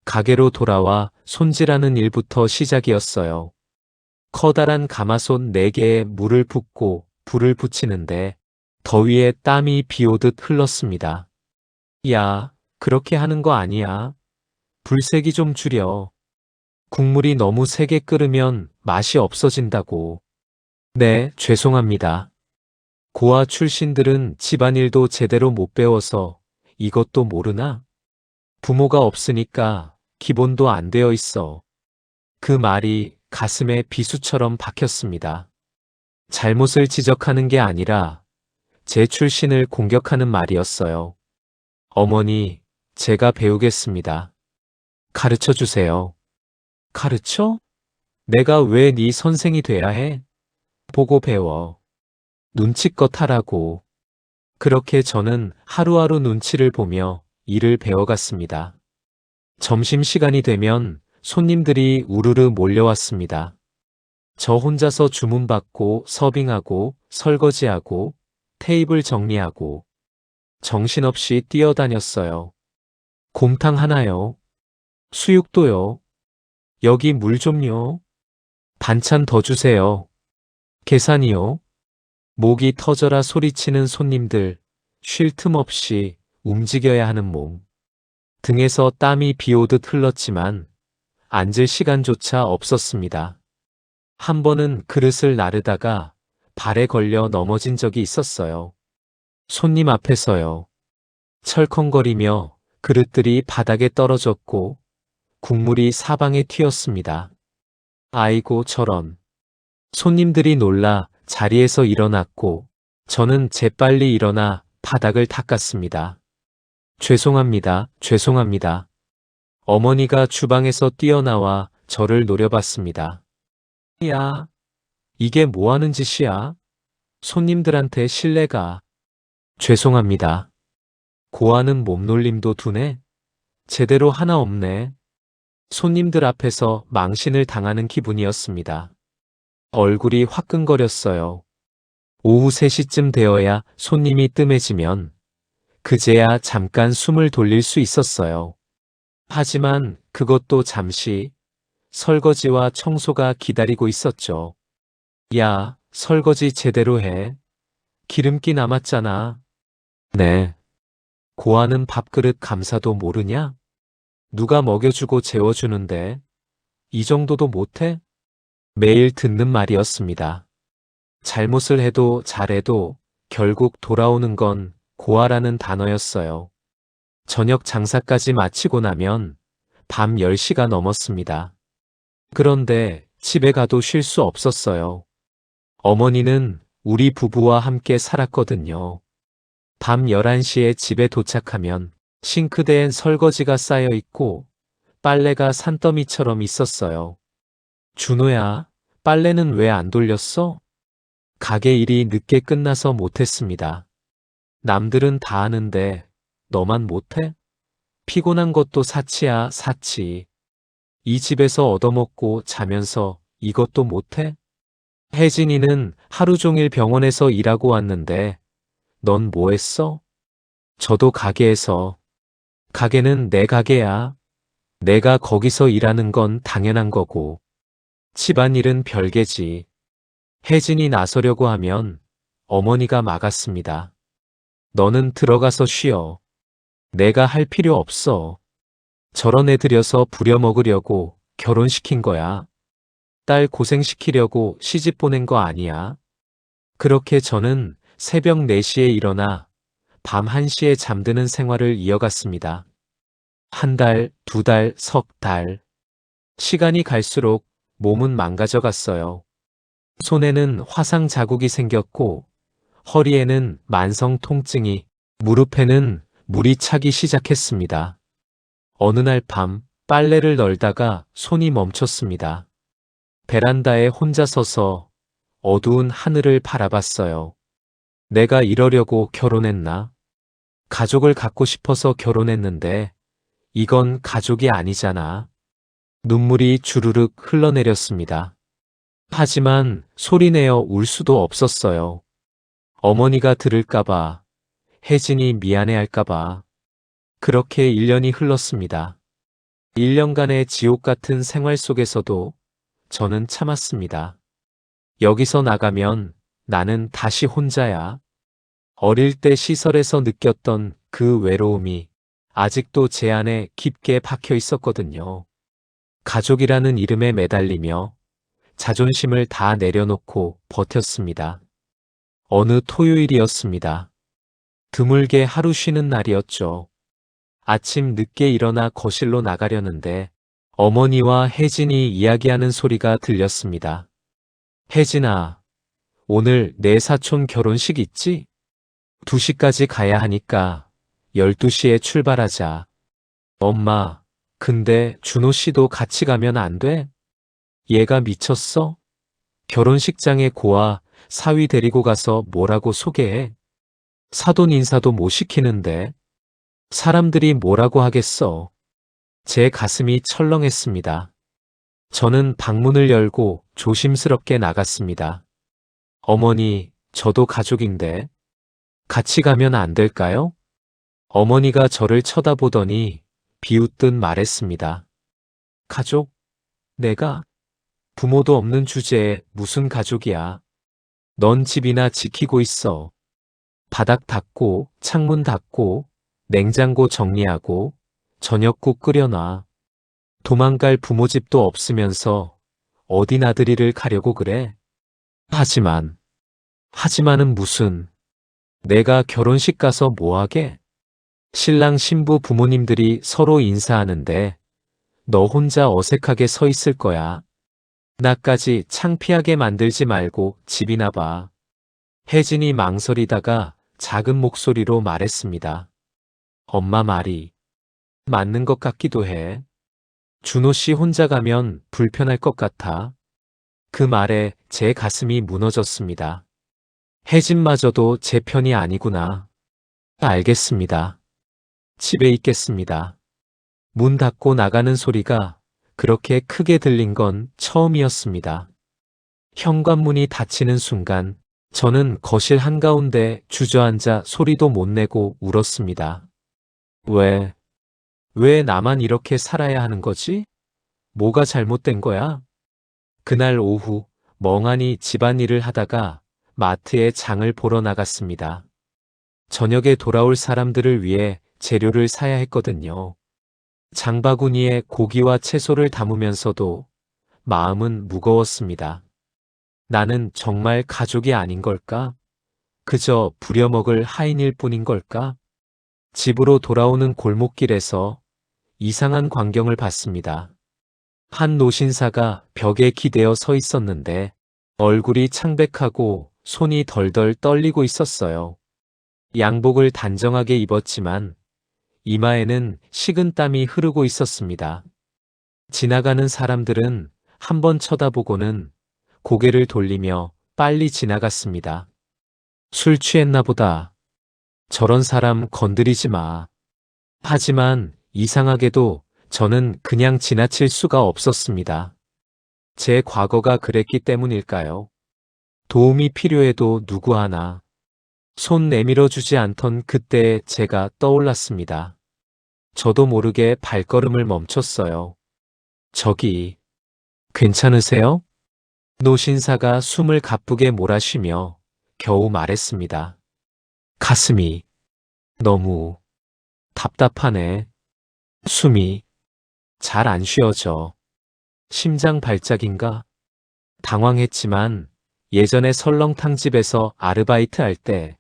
가게로 돌아와 손질하는 일부터 시작이었어요. 커다란 가마솥 4개에 물을 붓고 불을 붙이는데 더위에 땀이 비오듯 흘렀습니다. 야, 그렇게 하는 거 아니야. 불색이 좀 줄여. 국물이 너무 세게 끓으면 맛이 없어진다고. 네, 죄송합니다. 고아 출신들은 집안일도 제대로 못 배워서 이것도 모르나? 부모가 없으니까 기본도 안 되어 있어. 그 말이 가슴에 비수처럼 박혔습니다. 잘못을 지적하는 게 아니라 제 출신을 공격하는 말이었어요. 어머니, 제가 배우겠습니다. 가르쳐 주세요. 가르쳐? 내가 왜 네 선생이 돼야 해? 보고 배워. 눈치껏 하라고. 그렇게 저는 하루하루 눈치를 보며 일을 배워갔습니다. 점심시간이 되면 손님들이 우르르 몰려왔습니다. 저 혼자서 주문받고 서빙하고 설거지하고 테이블 정리하고 정신없이 뛰어다녔어요. 곰탕 하나요? 수육도요? 여기 물 좀요? 반찬 더 주세요. 계산이요? 목이 터져라 소리치는 손님들, 쉴 틈 없이 움직여야 하는 몸. 등에서 땀이 비오듯 흘렀지만 앉을 시간조차 없었습니다. 한 번은 그릇을 나르다가 발에 걸려 넘어진 적이 있었어요. 손님 앞에서요. 철컹거리며 그릇들이 바닥에 떨어졌고 국물이 사방에 튀었습니다. 아이고 저런. 손님들이 놀라 자리에서 일어났고 저는 재빨리 일어나 바닥을 닦았습니다. 죄송합니다. 어머니가 주방에서 뛰어나와 저를 노려봤습니다. 야, 이게 뭐 하는 짓이야? 손님들한테 신뢰가. 죄송합니다. 고하는 몸놀림도 두네? 제대로 하나 없네. 손님들 앞에서 망신을 당하는 기분이었습니다. 얼굴이 화끈거렸어요. 오후 3시쯤 되어야 손님이 뜸해지면 그제야 잠깐 숨을 돌릴 수 있었어요. 하지만 그것도 잠시 설거지와 청소가 기다리고 있었죠. 야, 설거지 제대로 해. 기름기 남았잖아. 네. 고하는 밥그릇 감사도 모르냐? 누가 먹여주고 재워주는데 이 정도도 못해? 매일 듣는 말이었습니다. 잘못을 해도 잘해도 결국 돌아오는 건 고아라는 단어였어요. 저녁 장사까지 마치고 나면 밤 10시가 넘었습니다. 그런데 집에 가도 쉴 수 없었어요. 어머니는 우리 부부와 함께 살았거든요. 밤 11시에 집에 도착하면 싱크대엔 설거지가 쌓여 있고 빨래가 산더미처럼 있었어요. 준호야, 빨래는 왜 안 돌렸어? 가게 일이 늦게 끝나서 못했습니다. 남들은 다 하는데 너만 못해? 피곤한 것도 사치야, 사치. 이 집에서 얻어먹고 자면서 이것도 못해? 혜진이는 하루 종일 병원에서 일하고 왔는데 넌 뭐 했어? 저도 가게에서. 가게는 내 가게야. 내가 거기서 일하는 건 당연한 거고. 집안일은 별개지. 혜진이 나서려고 하면 어머니가 막았습니다. 너는 들어가서 쉬어. 내가 할 필요 없어. 저런 애 들여서 부려먹으려고 결혼시킨 거야. 딸 고생시키려고 시집 보낸 거 아니야. 그렇게 저는 새벽 4시에 일어나 밤 1시에 잠드는 생활을 이어갔습니다. 한 달, 2달, 석 달. 시간이 갈수록 몸은 망가져 갔어요. 손에는 화상 자국이 생겼고 허리에는 만성 통증이, 무릎에는 물이 차기 시작했습니다. 어느 날 밤 빨래를 널다가 손이 멈췄습니다. 베란다에 혼자 서서 어두운 하늘을 바라봤어요. 내가 이러려고 결혼했나? 가족을 갖고 싶어서 결혼했는데 이건 가족이 아니잖아. 눈물이 주르륵 흘러내렸습니다. 하지만 소리내어 울 수도 없었어요. 어머니가 들을까봐, 혜진이 미안해할까봐. 그렇게 1년이 흘렀습니다. 1년간의 지옥 같은 생활 속에서도 저는 참았습니다. 여기서 나가면 나는 다시 혼자야. 어릴 때 시설에서 느꼈던 그 외로움이 아직도 제 안에 깊게 박혀 있었거든요. 가족이라는 이름에 매달리며 자존심을 다 내려놓고 버텼습니다. 어느 토요일이었습니다. 드물게 하루 쉬는 날이었죠. 아침 늦게 일어나 거실로 나가려는데 어머니와 혜진이 이야기하는 소리가 들렸습니다. 혜진아, 오늘 내 사촌 결혼식 있지? 2시까지 가야 하니까 12시에 출발하자. 엄마, 근데 준호 씨도 같이 가면 안 돼? 얘가 미쳤어? 결혼식장에 고아, 사위 데리고 가서 뭐라고 소개해? 사돈 인사도 못 시키는데. 사람들이 뭐라고 하겠어. 제 가슴이 철렁했습니다. 저는 방문을 열고 조심스럽게 나갔습니다. 어머니, 저도 가족인데 같이 가면 안 될까요? 어머니가 저를 쳐다보더니 비웃듯 말했습니다. 가족? 내가? 부모도 없는 주제에 무슨 가족이야. 넌 집이나 지키고 있어. 바닥 닦고, 창문 닦고, 냉장고 정리하고, 저녁국 끓여놔. 도망갈 부모 집도 없으면서 어디 나들이를 가려고 그래? 하지만은 무슨, 내가 결혼식 가서 뭐하게? 신랑 신부 부모님들이 서로 인사하는데 너 혼자 어색하게 서 있을 거야. 나까지 창피하게 만들지 말고 집이나 봐. 혜진이 망설이다가 작은 목소리로 말했습니다. 엄마 말이 맞는 것 같기도 해. 준호 씨 혼자 가면 불편할 것 같아. 그 말에 제 가슴이 무너졌습니다. 혜진마저도 제 편이 아니구나. 알겠습니다. 집에 있겠습니다. 문 닫고 나가는 소리가 그렇게 크게 들린 건 처음이었습니다. 현관문이 닫히는 순간 저는 거실 한가운데 주저앉아 소리도 못 내고 울었습니다. 왜 나만 이렇게 살아야 하는 거지? 뭐가 잘못된 거야? 그날 오후 멍하니 집안일을 하다가 마트에 장을 보러 나갔습니다. 저녁에 돌아올 사람들을 위해 재료를 사야 했거든요. 장바구니에 고기와 채소를 담으면서도 마음은 무거웠습니다. 나는 정말 가족이 아닌 걸까? 그저 부려먹을 하인일 뿐인 걸까? 집으로 돌아오는 골목길에서 이상한 광경을 봤습니다. 한 노신사가 벽에 기대어 서 있었는데 얼굴이 창백하고 손이 덜덜 떨리고 있었어요. 양복을 단정하게 입었지만 이마에는 식은땀이 흐르고 있었습니다. 지나가는 사람들은 한번 쳐다보고는 고개를 돌리며 빨리 지나갔습니다. 술 취했나 보다. 저런 사람 건드리지 마. 하지만 이상하게도 저는 그냥 지나칠 수가 없었습니다. 제 과거가 그랬기 때문일까요? 도움이 필요해도 누구 하나 손 내밀어 주지 않던 그때의 제가 떠올랐습니다. 저도 모르게 발걸음을 멈췄어요. 저기, 괜찮으세요? 노신사가 숨을 가쁘게 몰아쉬며 겨우 말했습니다. 가슴이 너무 답답하네. 숨이 잘 안 쉬어져. 심장 발작인가? 당황했지만 예전에 설렁탕집에서 아르바이트 할 때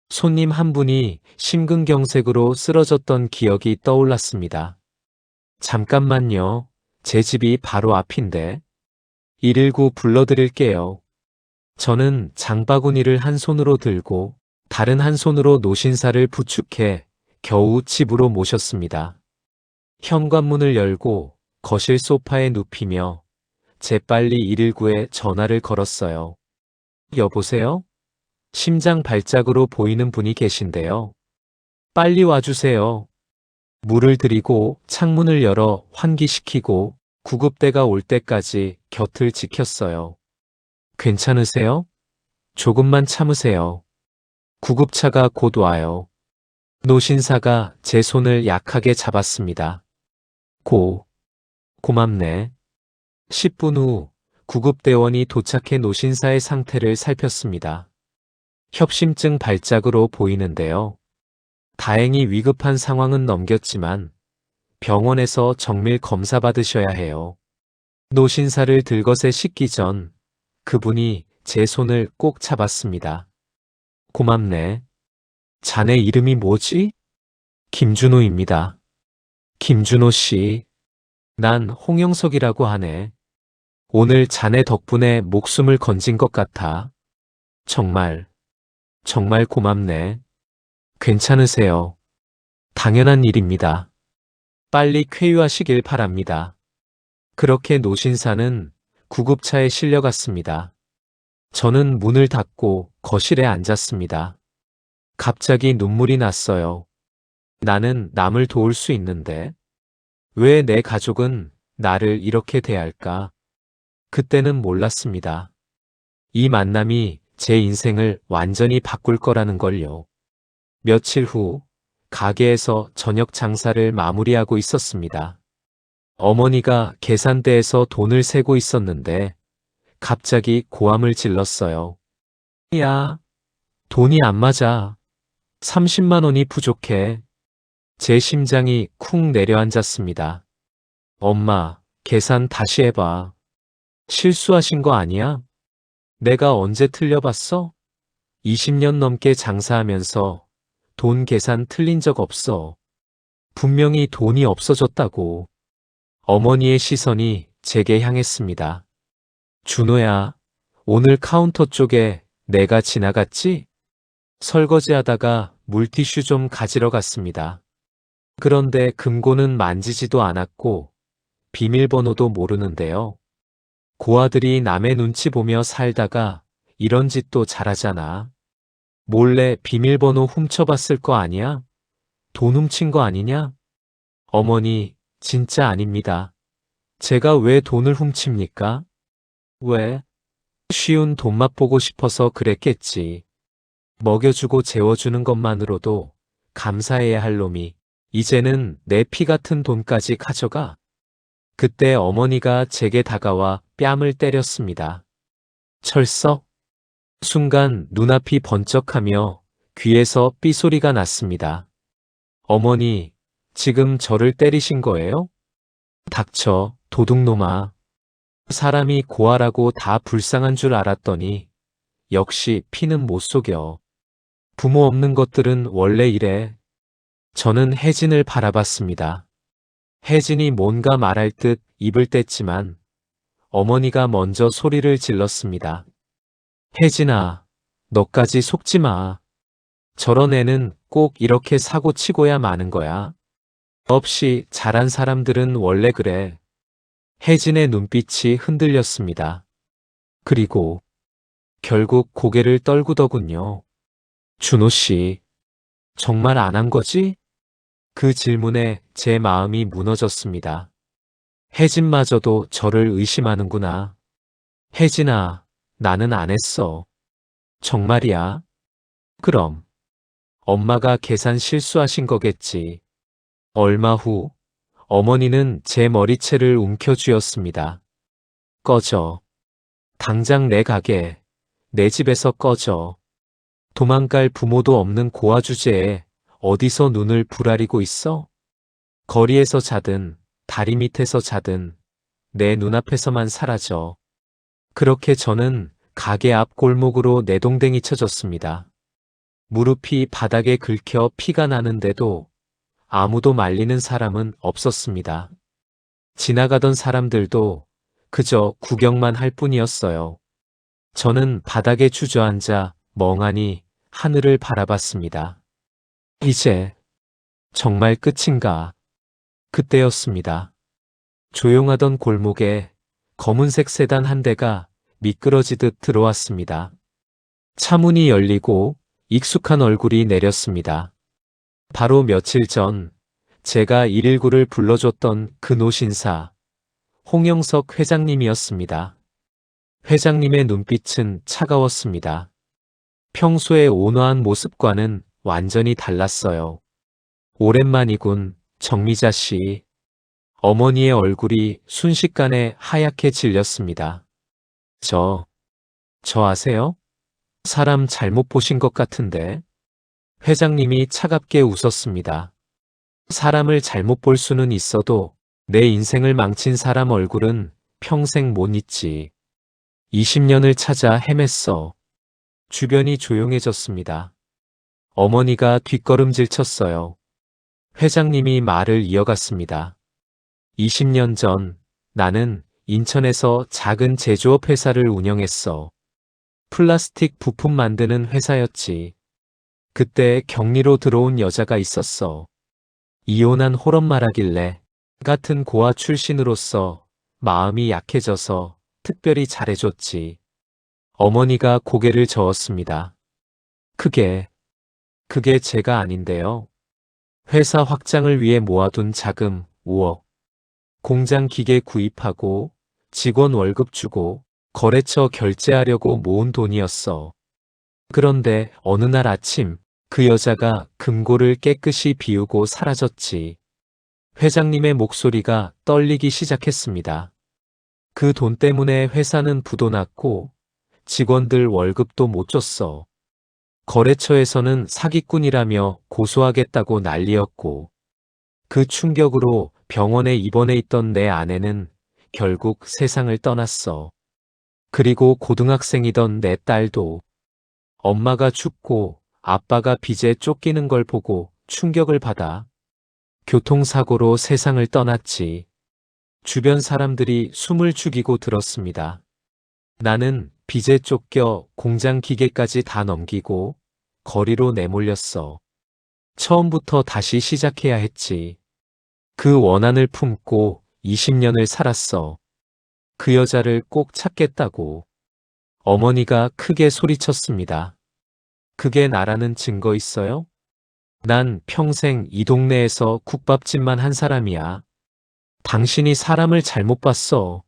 손님 한 분이 심근경색으로 쓰러졌던 기억이 떠올랐습니다. 잠깐만요. 제 집이 바로 앞인데. 119 불러드릴게요. 저는 장바구니를 한 손으로 들고 다른 한 손으로 노신사를 부축해 겨우 집으로 모셨습니다. 현관문을 열고 거실 소파에 눕히며 재빨리 119에 전화를 걸었어요. 여보세요? 심장 발작으로 보이는 분이 계신데요. 빨리 와주세요. 물을 드리고 창문을 열어 환기시키고 구급대가 올 때까지 곁을 지켰어요. 괜찮으세요? 조금만 참으세요. 구급차가 곧 와요. 노신사가 제 손을 약하게 잡았습니다. 고맙네. 10분 후 구급대원이 도착해 노신사의 상태를 살폈습니다. 협심증 발작으로 보이는데요. 다행히 위급한 상황은 넘겼지만 병원에서 정밀 검사 받으셔야 해요. 노신사를 들것에 싣기 전 그분이 제 손을 꼭 잡았습니다. 고맙네. 자네 이름이 뭐지? 김준호입니다. 김준호 씨. 난 홍영석이라고 하네. 오늘 자네 덕분에 목숨을 건진 것 같아. 정말 고맙네. 괜찮으세요? 당연한 일입니다. 빨리 쾌유하시길 바랍니다. 그렇게 노신사는 구급차에 실려갔습니다. 저는 문을 닫고 거실에 앉았습니다. 갑자기 눈물이 났어요. 나는 남을 도울 수 있는데 왜 내 가족은 나를 이렇게 대할까? 그때는 몰랐습니다. 이 만남이 제 인생을 완전히 바꿀 거라는 걸요. 며칠 후 가게에서 저녁 장사를 마무리하고 있었습니다. 어머니가 계산대에서 돈을 세고 있었는데 갑자기 고함을 질렀어요. 야, 돈이 안 맞아. 30만 원이 부족해. 제 심장이 쿵 내려앉았습니다. 엄마, 계산 다시 해봐. 실수하신 거 아니야? 내가 언제 틀려봤어? 20년 넘게 장사하면서 돈 계산 틀린 적 없어. 분명히 돈이 없어졌다고. 어머니의 시선이 제게 향했습니다. 준호야, 오늘 카운터 쪽에 내가 지나갔지? 설거지하다가 물티슈 좀 가지러 갔습니다. 그런데 금고는 만지지도 않았고 비밀번호도 모르는데요. 고아들이 남의 눈치 보며 살다가 이런 짓도 잘하잖아. 몰래 비밀번호 훔쳐봤을 거 아니야? 돈 훔친 거 아니냐? 어머니, 진짜 아닙니다. 제가 왜 돈을 훔칩니까? 왜? 쉬운 돈 맛보고 싶어서 그랬겠지. 먹여주고 재워주는 것만으로도 감사해야 할 놈이 이제는 내 피 같은 돈까지 가져가. 그때 어머니가 제게 다가와 뺨을 때렸습니다. 철썩. 순간 눈앞이 번쩍하며 귀에서 삐소리가 났습니다. 어머니, 지금 저를 때리신 거예요? 닥쳐, 도둑놈아. 사람이 고아라고 다 불쌍한 줄 알았더니 역시 피는 못 속여. 부모 없는 것들은 원래 이래. 저는 혜진을 바라봤습니다. 혜진이 뭔가 말할 듯 입을 뗐지만 어머니가 먼저 소리를 질렀습니다. 혜진아, 너까지 속지 마. 저런 애는 꼭 이렇게 사고 치고야 마는 거야. 없이 자란 사람들은 원래 그래. 혜진의 눈빛이 흔들렸습니다. 그리고 결국 고개를 떨구더군요. 준호 씨, 정말 안 한 거지? 그 질문에 제 마음이 무너졌습니다. 혜진마저도 저를 의심하는구나. 혜진아, 나는 안 했어. 정말이야? 그럼 엄마가 계산 실수하신 거겠지. 얼마 후 어머니는 제 머리채를 움켜쥐었습니다. 꺼져. 당장 내 가게, 내 집에서 꺼져. 도망갈 부모도 없는 고아 주제에 어디서 눈을 부라리고 있어? 거리에서 자든 다리 밑에서 자든 내 눈앞에서만 사라져. 그렇게 저는 가게 앞 골목으로 내동댕이 쳐졌습니다. 무릎이 바닥에 긁혀 피가 나는데도 아무도 말리는 사람은 없었습니다. 지나가던 사람들도 그저 구경만 할 뿐이었어요. 저는 바닥에 주저앉아 멍하니 하늘을 바라봤습니다. 이제 정말 끝인가? 그때였습니다. 조용하던 골목에 검은색 세단 한 대가 미끄러지듯 들어왔습니다. 차문이 열리고 익숙한 얼굴이 내렸습니다. 바로 며칠 전 제가 119를 불러줬던 그 노신사, 홍영석 회장님이었습니다. 회장님의 눈빛은 차가웠습니다. 평소의 온화한 모습과는 완전히 달랐어요. 오랜만이군, 정미자 씨. 어머니의 얼굴이 순식간에 하얗게 질렸습니다. 저 아세요? 사람 잘못 보신 것 같은데. 회장님이 차갑게 웃었습니다. 사람을 잘못 볼 수는 있어도 내 인생을 망친 사람 얼굴은 평생 못 잊지. 20년을 찾아 헤맸어. 주변이 조용해졌습니다. 어머니가 뒷걸음질 쳤어요. 회장님이 말을 이어갔습니다. 20년 전 나는 인천에서 작은 제조업 회사를 운영했어. 플라스틱 부품 만드는 회사였지. 그때 격리로 들어온 여자가 있었어. 이혼한 홀엄마라길래 같은 고아 출신으로서 마음이 약해져서 특별히 잘해줬지. 어머니가 고개를 저었습니다. 그게 제가 아닌데요. 회사 확장을 위해 모아둔 자금 5억. 공장 기계 구입하고 직원 월급 주고 거래처 결제하려고 모은 돈이었어. 그런데 어느 날 아침 그 여자가 금고를 깨끗이 비우고 사라졌지. 회장님의 목소리가 떨리기 시작했습니다. 그 돈 때문에 회사는 부도 났고 직원들 월급도 못 줬어. 거래처에서는 사기꾼이라며 고소하겠다고 난리였고 그 충격으로 병원에 입원해 있던 내 아내는 결국 세상을 떠났어. 그리고 고등학생이던 내 딸도. 엄마가 죽고 아빠가 빚에 쫓기는 걸 보고 충격을 받아 교통사고로 세상을 떠났지. 주변 사람들이 숨을 죽이고 들었습니다. 나는 빚에 쫓겨 공장 기계까지 다 넘기고 거리로 내몰렸어. 처음부터 다시 시작해야 했지. 그 원한을 품고 20년을 살았어. 그 여자를 꼭 찾겠다고. 어머니가 크게 소리쳤습니다. 그게 나라는 증거 있어요? 난 평생 이 동네에서 국밥집만 한 사람이야. 당신이 사람을 잘못 봤어.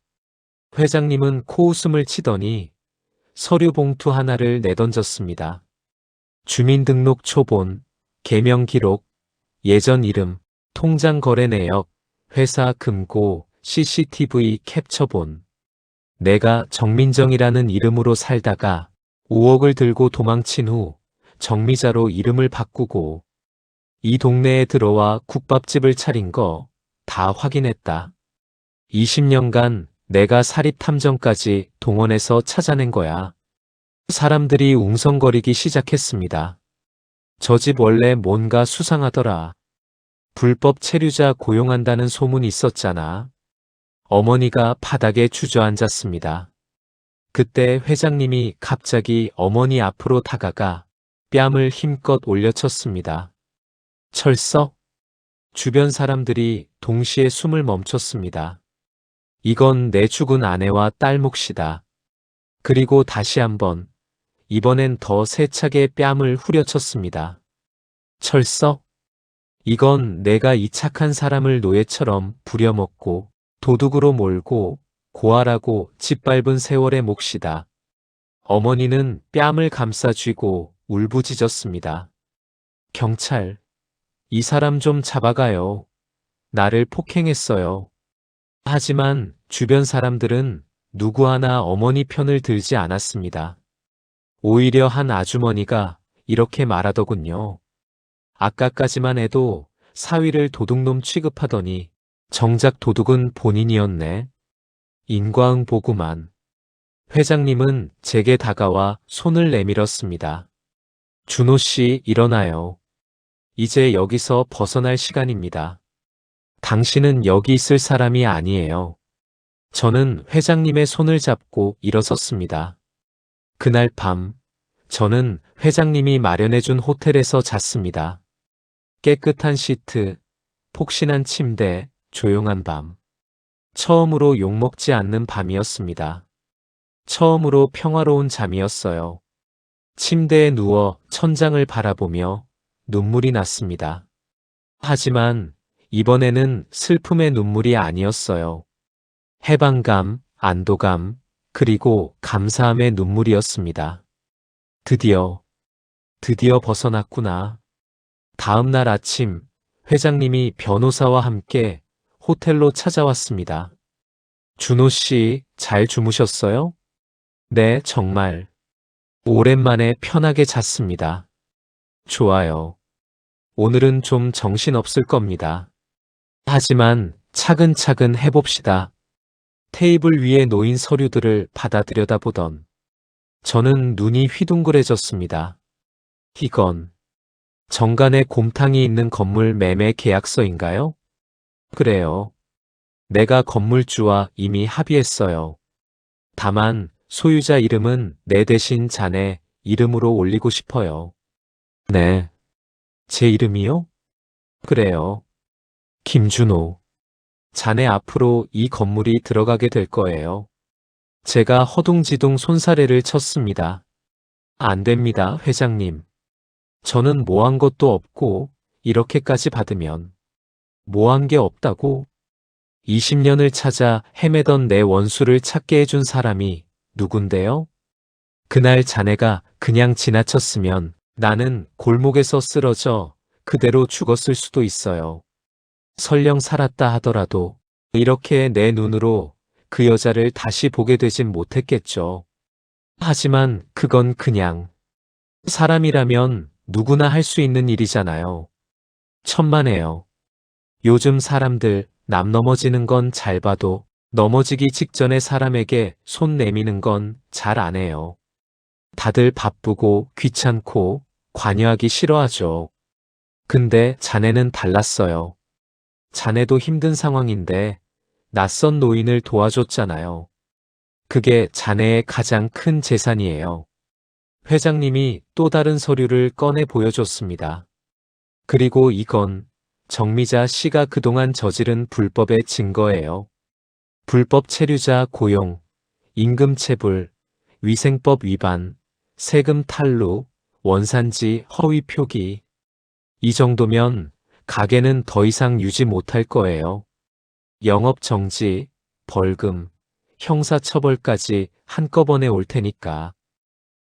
회장님은 코웃음을 치더니 서류 봉투 하나를 내던졌습니다. 주민등록 초본, 개명 기록, 예전 이름, 통장 거래 내역, 회사 금고, CCTV 캡처본. 내가 정민정이라는 이름으로 살다가 5억을 들고 도망친 후 정미자로 이름을 바꾸고 이 동네에 들어와 국밥집을 차린 거 다 확인했다. 20년간 내가 사립탐정까지 동원해서 찾아낸 거야. 사람들이 웅성거리기 시작했습니다. 저 집 원래 뭔가 수상하더라. 불법 체류자 고용한다는 소문이 있었잖아. 어머니가 바닥에 주저앉았습니다. 그때 회장님이 갑자기 어머니 앞으로 다가가 뺨을 힘껏 올려쳤습니다. 철썩! 주변 사람들이 동시에 숨을 멈췄습니다. 이건 내 죽은 아내와 딸 몫이다. 그리고 다시 한번, 이번엔 더 세차게 뺨을 후려쳤습니다. 철썩! 이건 내가 이 착한 사람을 노예처럼 부려먹고 도둑으로 몰고 고아라고 짓밟은 세월의 몫이다. 어머니는 뺨을 감싸 쥐고 울부짖었습니다. 경찰, 이 사람 좀 잡아가요. 나를 폭행했어요. 하지만 주변 사람들은 누구 하나 어머니 편을 들지 않았습니다. 오히려 한 아주머니가 이렇게 말하더군요. 아까까지만 해도 사위를 도둑놈 취급하더니 정작 도둑은 본인이었네. 인과응 보구만. 회장님은 제게 다가와 손을 내밀었습니다. 준호 씨, 일어나요. 이제 여기서 벗어날 시간입니다. 당신은 여기 있을 사람이 아니에요. 저는 회장님의 손을 잡고 일어섰습니다. 그날 밤, 저는 회장님이 마련해준 호텔에서 잤습니다. 깨끗한 시트, 폭신한 침대, 조용한 밤. 처음으로 욕먹지 않는 밤이었습니다. 처음으로 평화로운 잠이었어요. 침대에 누워 천장을 바라보며 눈물이 났습니다. 하지만 이번에는 슬픔의 눈물이 아니었어요. 해방감, 안도감, 그리고 감사함의 눈물이었습니다. 드디어 벗어났구나. 다음 날 아침, 회장님이 변호사와 함께 호텔로 찾아왔습니다. 준호 씨, 잘 주무셨어요? 네, 정말. 오랜만에 편하게 잤습니다. 좋아요. 오늘은 좀 정신없을 겁니다. 하지만 차근차근 해봅시다. 테이블 위에 놓인 서류들을 받아 들여다보던 저는 눈이 휘둥그레졌습니다. 이건 정관에 곰탕이 있는 건물 매매 계약서인가요? 그래요. 내가 건물주와 이미 합의했어요. 다만 소유자 이름은 내 대신 자네 이름으로 올리고 싶어요. 네. 제 이름이요? 그래요. 김준호. 자네 앞으로 이 건물이 들어가게 될 거예요. 제가 허둥지둥 손사래를 쳤습니다. 안 됩니다, 회장님. 저는 뭐 한 것도 없고 이렇게까지 받으면 뭐 한 게 없다고? 20년을 찾아 헤매던 내 원수를 찾게 해준 사람이 누군데요? 그날 자네가 그냥 지나쳤으면 나는 골목에서 쓰러져 그대로 죽었을 수도 있어요. 설령 살았다 하더라도 이렇게 내 눈으로 그 여자를 다시 보게 되진 못했겠죠. 하지만 그건 그냥 사람이라면 누구나 할 수 있는 일이잖아요. 천만에요. 요즘 사람들 남 넘어지는 건 잘 봐도 넘어지기 직전에 사람에게 손 내미는 건 잘 안 해요. 다들 바쁘고 귀찮고 관여하기 싫어하죠. 근데 자네는 달랐어요. 자네도 힘든 상황인데 낯선 노인을 도와줬잖아요. 그게 자네의 가장 큰 재산이에요. 회장님이 또 다른 서류를 꺼내 보여줬습니다. 그리고 이건 정미자 씨가 그동안 저지른 불법의 증거예요. 불법 체류자 고용, 임금체불, 위생법 위반, 세금 탈루, 원산지 허위 표기. 이 정도면 가게는 더 이상 유지 못할 거예요. 영업 정지, 벌금, 형사처벌까지 한꺼번에 올 테니까.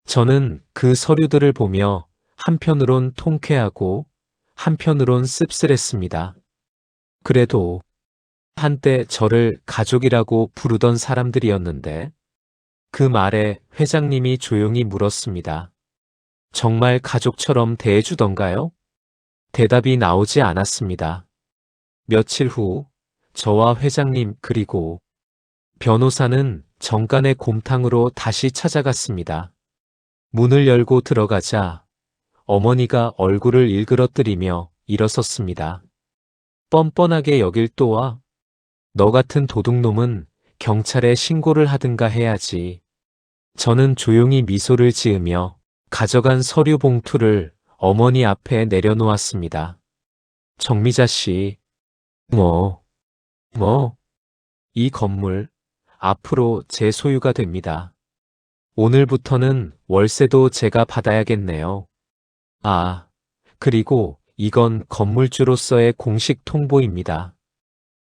저는 그 서류들을 보며 한편으론 통쾌하고 한편으론 씁쓸했습니다. 그래도 한때 저를 가족이라고 부르던 사람들이었는데 그 말에 회장님이 조용히 물었습니다. 정말 가족처럼 대해주던가요? 대답이 나오지 않았습니다. 며칠 후 저와 회장님 그리고 변호사는 정간의 곰탕으로 다시 찾아갔습니다. 문을 열고 들어가자 어머니가 얼굴을 일그러뜨리며 일어섰습니다. 뻔뻔하게 여길 또 와. 너 같은 도둑놈은 경찰에 신고를 하든가 해야지. 저는 조용히 미소를 지으며 가져간 서류 봉투를 어머니 앞에 내려놓았습니다. 정미자 씨, 뭐, 이 건물 앞으로 제 소유가 됩니다. 오늘부터는 월세도 제가 받아야겠네요. 아, 그리고 이건 건물주로서의 공식 통보입니다.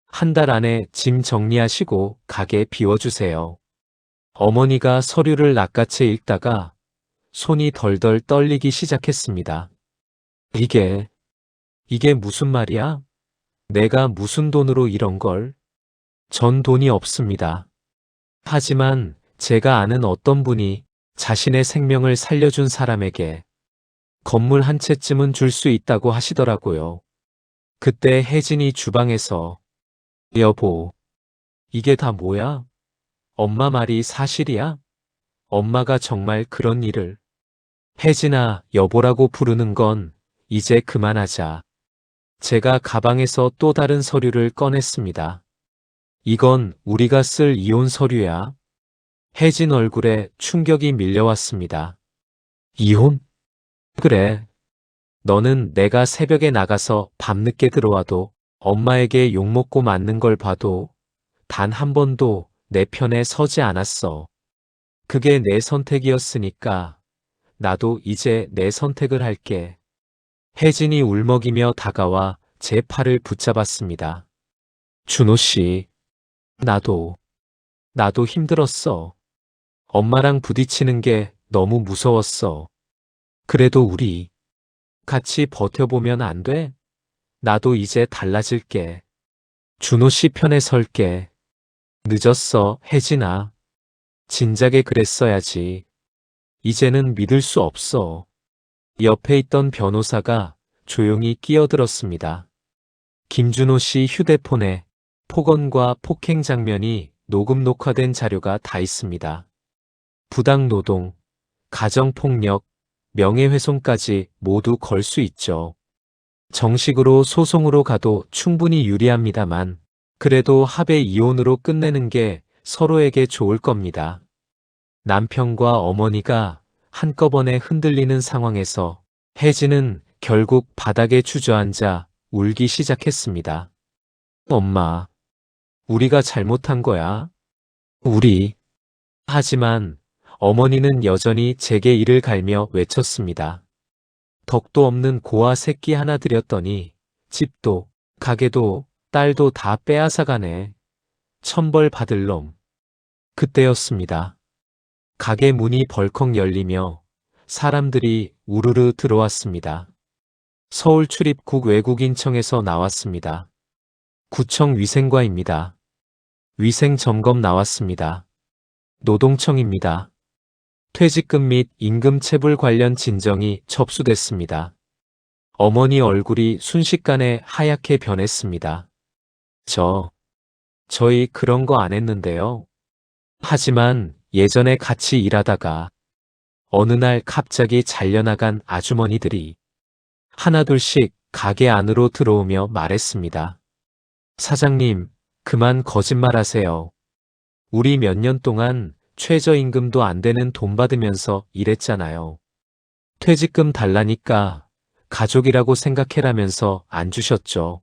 한 달 안에 짐 정리하시고 가게 비워주세요. 어머니가 서류를 낚아채 읽다가 손이 덜덜 떨리기 시작했습니다. 이게 무슨 말이야? 내가 무슨 돈으로 이런 걸? 전 돈이 없습니다. 하지만 제가 아는 어떤 분이 자신의 생명을 살려준 사람에게 건물 한 채쯤은 줄 수 있다고 하시더라고요. 그때 혜진이 주방에서 여보, 이게 다 뭐야? 엄마 말이 사실이야? 엄마가 정말 그런 일을. 혜진아, 여보라고 부르는 건 이제 그만하자. 제가 가방에서 또 다른 서류를 꺼냈습니다. 이건 우리가 쓸 이혼 서류야. 혜진 얼굴에 충격이 밀려왔습니다. 이혼? 그래. 너는 내가 새벽에 나가서 밤늦게 들어와도 엄마에게 욕먹고 맞는 걸 봐도 단 한 번도 내 편에 서지 않았어. 그게 내 선택이었으니까 나도 이제 내 선택을 할게. 혜진이 울먹이며 다가와 제 팔을 붙잡았습니다. 준호 씨, 나도 힘들었어. 엄마랑 부딪히는 게 너무 무서웠어. 그래도 우리 같이 버텨보면 안 돼? 나도 이제 달라질게. 준호 씨 편에 설게. 늦었어, 혜진아. 진작에 그랬어야지. 이제는 믿을 수 없어. 옆에 있던 변호사가 조용히 끼어들었습니다. 김준호 씨 휴대폰에 폭언과 폭행 장면이 녹음 녹화된 자료가 다 있습니다. 부당노동, 가정폭력, 명예훼손까지 모두 걸 수 있죠. 정식으로 소송으로 가도 충분히 유리합니다만 그래도 합의 이혼으로 끝내는 게 서로에게 좋을 겁니다. 남편과 어머니가 한꺼번에 흔들리는 상황에서 혜진은 결국 바닥에 주저앉아 울기 시작했습니다. 엄마, 우리가 잘못한 거야. 우리. 하지만 어머니는 여전히 제게 이를 갈며 외쳤습니다. 덕도 없는 고아 새끼 하나 들였더니 집도, 가게도, 딸도 다 빼앗아가네. 천벌 받을 놈. 그때였습니다. 가게 문이 벌컥 열리며 사람들이 우르르 들어왔습니다. 서울 출입국 외국인청에서 나왔습니다. 구청 위생과입니다. 위생 점검 나왔습니다. 노동청입니다. 퇴직금 및 임금 체불 관련 진정이 접수됐습니다. 어머니 얼굴이 순식간에 하얗게 변했습니다. 저희 그런 거 안 했는데요. 하지만 예전에 같이 일하다가 어느 날 갑자기 잘려나간 아주머니들이 하나둘씩 가게 안으로 들어오며 말했습니다. 사장님, 그만 거짓말하세요. 우리 몇 년 동안 최저임금도 안 되는 돈 받으면서 일했잖아요. 퇴직금 달라니까 가족이라고 생각해라면서 안 주셨죠.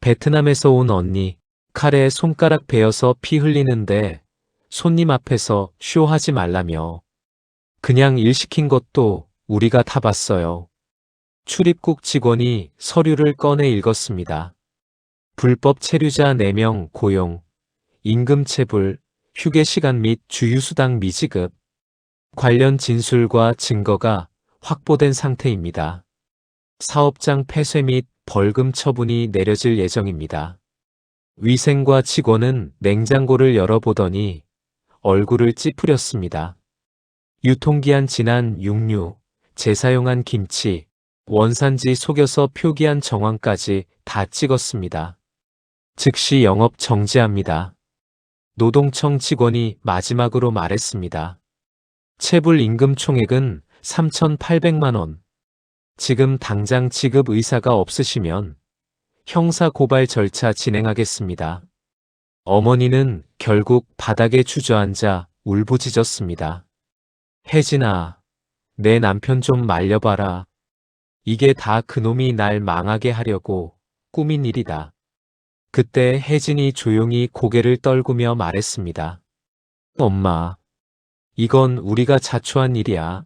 베트남에서 온 언니, 칼에 손가락 베어서 피 흘리는데 손님 앞에서 쇼하지 말라며. 그냥 일 시킨 것도 우리가 다 봤어요. 출입국 직원이 서류를 꺼내 읽었습니다. 불법 체류자 4명 고용, 임금체불, 휴게시간 및 주휴수당 미지급. 관련 진술과 증거가 확보된 상태입니다. 사업장 폐쇄 및 벌금 처분이 내려질 예정입니다. 위생과 직원은 냉장고를 열어보더니 얼굴을 찌푸렸습니다. 유통기한 지난 육류, 재사용한 김치, 원산지 속여서 표기한 정황까지 다 찍었습니다. 즉시 영업 정지합니다. 노동청 직원이 마지막으로 말했습니다. 체불 임금 총액은 3,800만 원. 지금 당장 지급 의사가 없으시면 형사 고발 절차 진행하겠습니다. 어머니는 결국 바닥에 주저앉아 울부짖었습니다. 혜진아, 내 남편 좀 말려봐라. 이게 다 그놈이 날 망하게 하려고 꾸민 일이다. 그때 혜진이 조용히 고개를 떨구며 말했습니다. 엄마, 이건 우리가 자초한 일이야.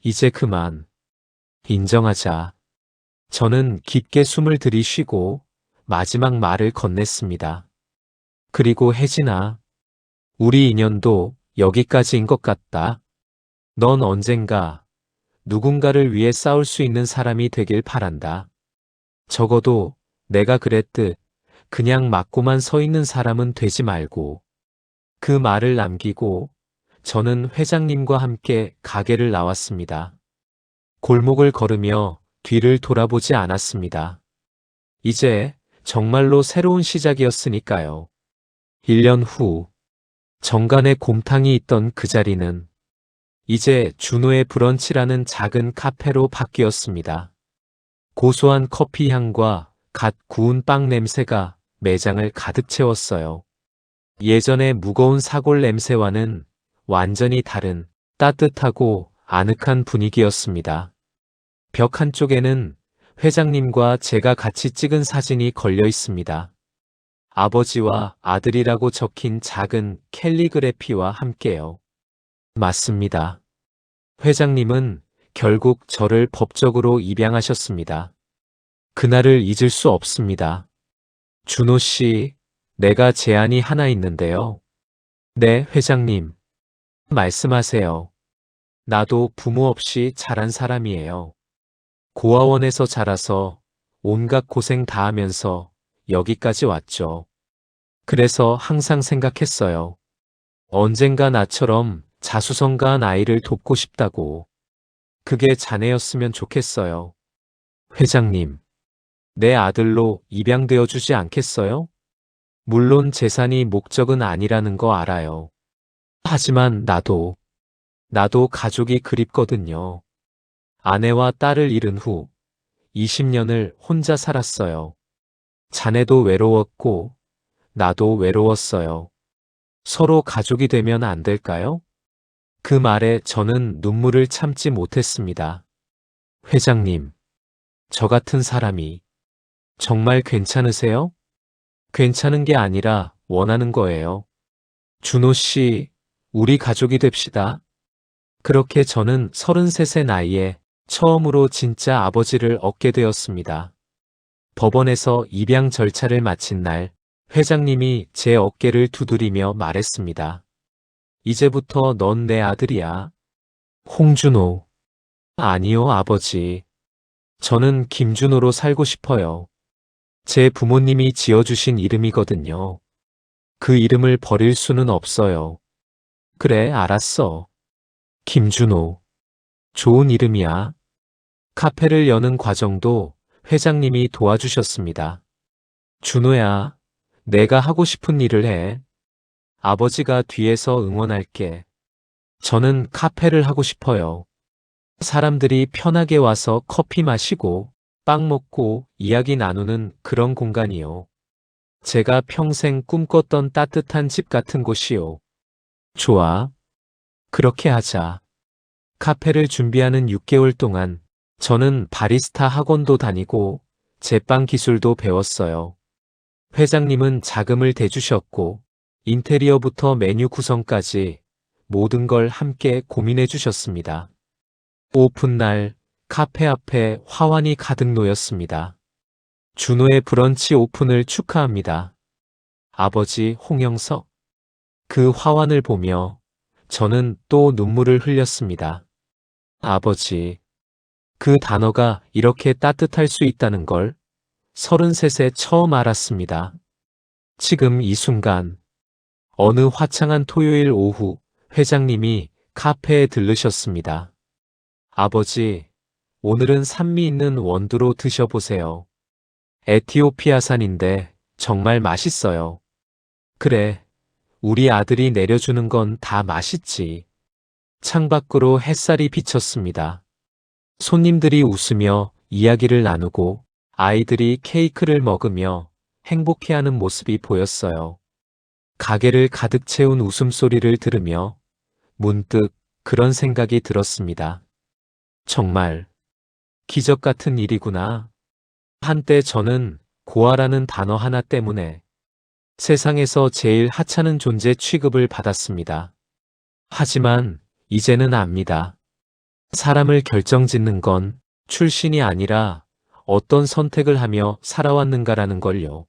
이제 그만. 인정하자. 저는 깊게 숨을 들이쉬고 마지막 말을 건넸습니다. 그리고 혜진아, 우리 인연도 여기까지인 것 같다. 넌 언젠가 누군가를 위해 싸울 수 있는 사람이 되길 바란다. 적어도 내가 그랬듯 그냥 맞고만 서 있는 사람은 되지 말고. 그 말을 남기고 저는 회장님과 함께 가게를 나왔습니다. 골목을 걸으며 뒤를 돌아보지 않았습니다. 이제 정말로 새로운 시작이었으니까요. 1년 후 정간에 곰탕이 있던 그 자리는 이제 준호의 브런치라는 작은 카페로 바뀌었습니다. 고소한 커피 향과 갓 구운 빵 냄새가 매장을 가득 채웠어요. 예전의 무거운 사골 냄새와는 완전히 다른 따뜻하고 아늑한 분위기였습니다. 벽 한쪽에는 회장님과 제가 같이 찍은 사진이 걸려 있습니다. 아버지와 아들이라고 적힌 작은 캘리그래피와 함께요. 맞습니다. 회장님은 결국 저를 법적으로 입양하셨습니다. 그날을 잊을 수 없습니다. 준호 씨, 내가 제안이 하나 있는데요. 네, 회장님. 말씀하세요. 나도 부모 없이 자란 사람이에요. 고아원에서 자라서 온갖 고생 다 하면서 여기까지 왔죠. 그래서 항상 생각했어요. 언젠가 나처럼 자수성가한 아이를 돕고 싶다고. 그게 자네였으면 좋겠어요. 회장님, 내 아들로 입양되어 주지 않겠어요? 물론 재산이 목적은 아니라는 거 알아요. 하지만 나도 가족이 그립거든요. 아내와 딸을 잃은 후 20년을 혼자 살았어요. 자네도 외로웠고 나도 외로웠어요. 서로 가족이 되면 안 될까요? 그 말에 저는 눈물을 참지 못했습니다. 회장님, 저 같은 사람이 정말 괜찮으세요? 괜찮은 게 아니라 원하는 거예요. 준호 씨, 우리 가족이 됩시다. 그렇게 저는 33세 나이에 처음으로 진짜 아버지를 얻게 되었습니다. 법원에서 입양 절차를 마친 날, 회장님이 제 어깨를 두드리며 말했습니다. 이제부터 넌 내 아들이야. 홍준호. 아니요, 아버지. 저는 김준호로 살고 싶어요. 제 부모님이 지어주신 이름이거든요. 그 이름을 버릴 수는 없어요. 그래, 알았어. 김준호. 좋은 이름이야. 카페를 여는 과정도 회장님이 도와주셨습니다. 준호야, 내가 하고 싶은 일을 해. 아버지가 뒤에서 응원할게. 저는 카페를 하고 싶어요. 사람들이 편하게 와서 커피 마시고 빵 먹고 이야기 나누는 그런 공간이요. 제가 평생 꿈꿨던 따뜻한 집 같은 곳이요. 좋아. 그렇게 하자. 카페를 준비하는 6개월 동안 저는 바리스타 학원도 다니고 제빵 기술도 배웠어요. 회장님은 자금을 대주셨고 인테리어부터 메뉴 구성까지 모든 걸 함께 고민해 주셨습니다. 오픈날 카페 앞에 화환이 가득 놓였습니다. 준호의 브런치 오픈을 축하합니다. 아버지 홍영석. 그 화환을 보며 저는 또 눈물을 흘렸습니다. 아버지. 그 단어가 이렇게 따뜻할 수 있다는 걸 33세 처음 알았습니다. 지금 이 순간 어느 화창한 토요일 오후 회장님이 카페에 들르셨습니다. 아버지, 오늘은 산미 있는 원두로 드셔보세요. 에티오피아산인데 정말 맛있어요. 그래, 우리 아들이 내려주는 건 다 맛있지. 창밖으로 햇살이 비쳤습니다. 손님들이 웃으며 이야기를 나누고 아이들이 케이크를 먹으며 행복해하는 모습이 보였어요. 가게를 가득 채운 웃음소리를 들으며 문득 그런 생각이 들었습니다. 정말 기적 같은 일이구나. 한때 저는 고아라는 단어 하나 때문에 세상에서 제일 하찮은 존재 취급을 받았습니다. 하지만 이제는 압니다. 사람을 결정짓는 건 출신이 아니라 어떤 선택을 하며 살아왔는가라는 걸요.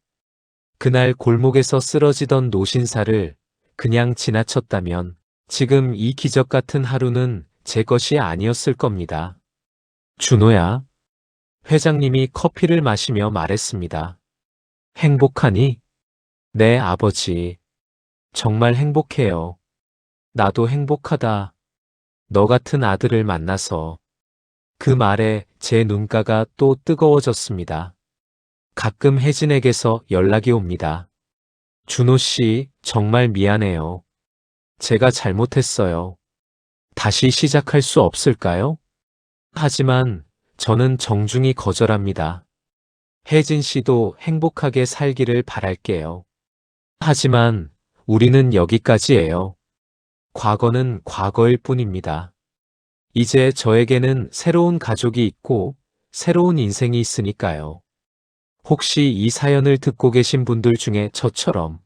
그날 골목에서 쓰러지던 노신사를 그냥 지나쳤다면 지금 이 기적 같은 하루는 제 것이 아니었을 겁니다. 준호야, 회장님이 커피를 마시며 말했습니다. 행복하니? 네, 아버지. 정말 행복해요. 나도 행복하다. 너 같은 아들을 만나서. 그 말에 제 눈가가 또 뜨거워졌습니다. 가끔 혜진에게서 연락이 옵니다. 준호 씨, 정말 미안해요. 제가 잘못했어요. 다시 시작할 수 없을까요? 하지만 저는 정중히 거절합니다. 혜진 씨도 행복하게 살기를 바랄게요. 하지만 우리는 여기까지예요. 과거는 과거일 뿐입니다. 이제 저에게는 새로운 가족이 있고 새로운 인생이 있으니까요. 혹시 이 사연을 듣고 계신 분들 중에 저처럼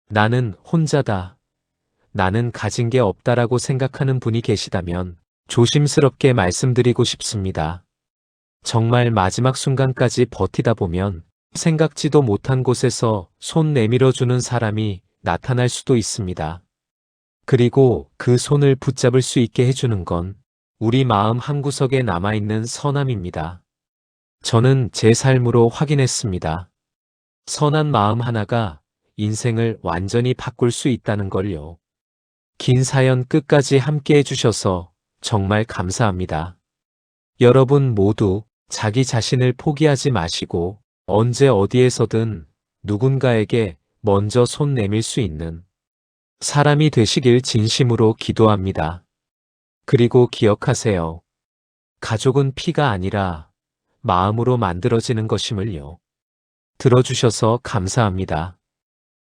나는 혼자다, 나는 가진 게 없다라고 생각하는 분이 계시다면 조심스럽게 말씀드리고 싶습니다. 정말 마지막 순간까지 버티다 보면 생각지도 못한 곳에서 손 내밀어주는 사람이 나타날 수도 있습니다. 그리고 그 손을 붙잡을 수 있게 해주는 건 우리 마음 한구석에 남아있는 선함입니다. 저는 제 삶으로 확인했습니다. 선한 마음 하나가 인생을 완전히 바꿀 수 있다는 걸요. 긴 사연 끝까지 함께 해주셔서 정말 감사합니다. 여러분 모두 자기 자신을 포기하지 마시고 언제 어디에서든 누군가에게 먼저 손 내밀 수 있는 사람이 되시길 진심으로 기도합니다. 그리고 기억하세요. 가족은 피가 아니라 마음으로 만들어지는 것임을요. 들어주셔서 감사합니다.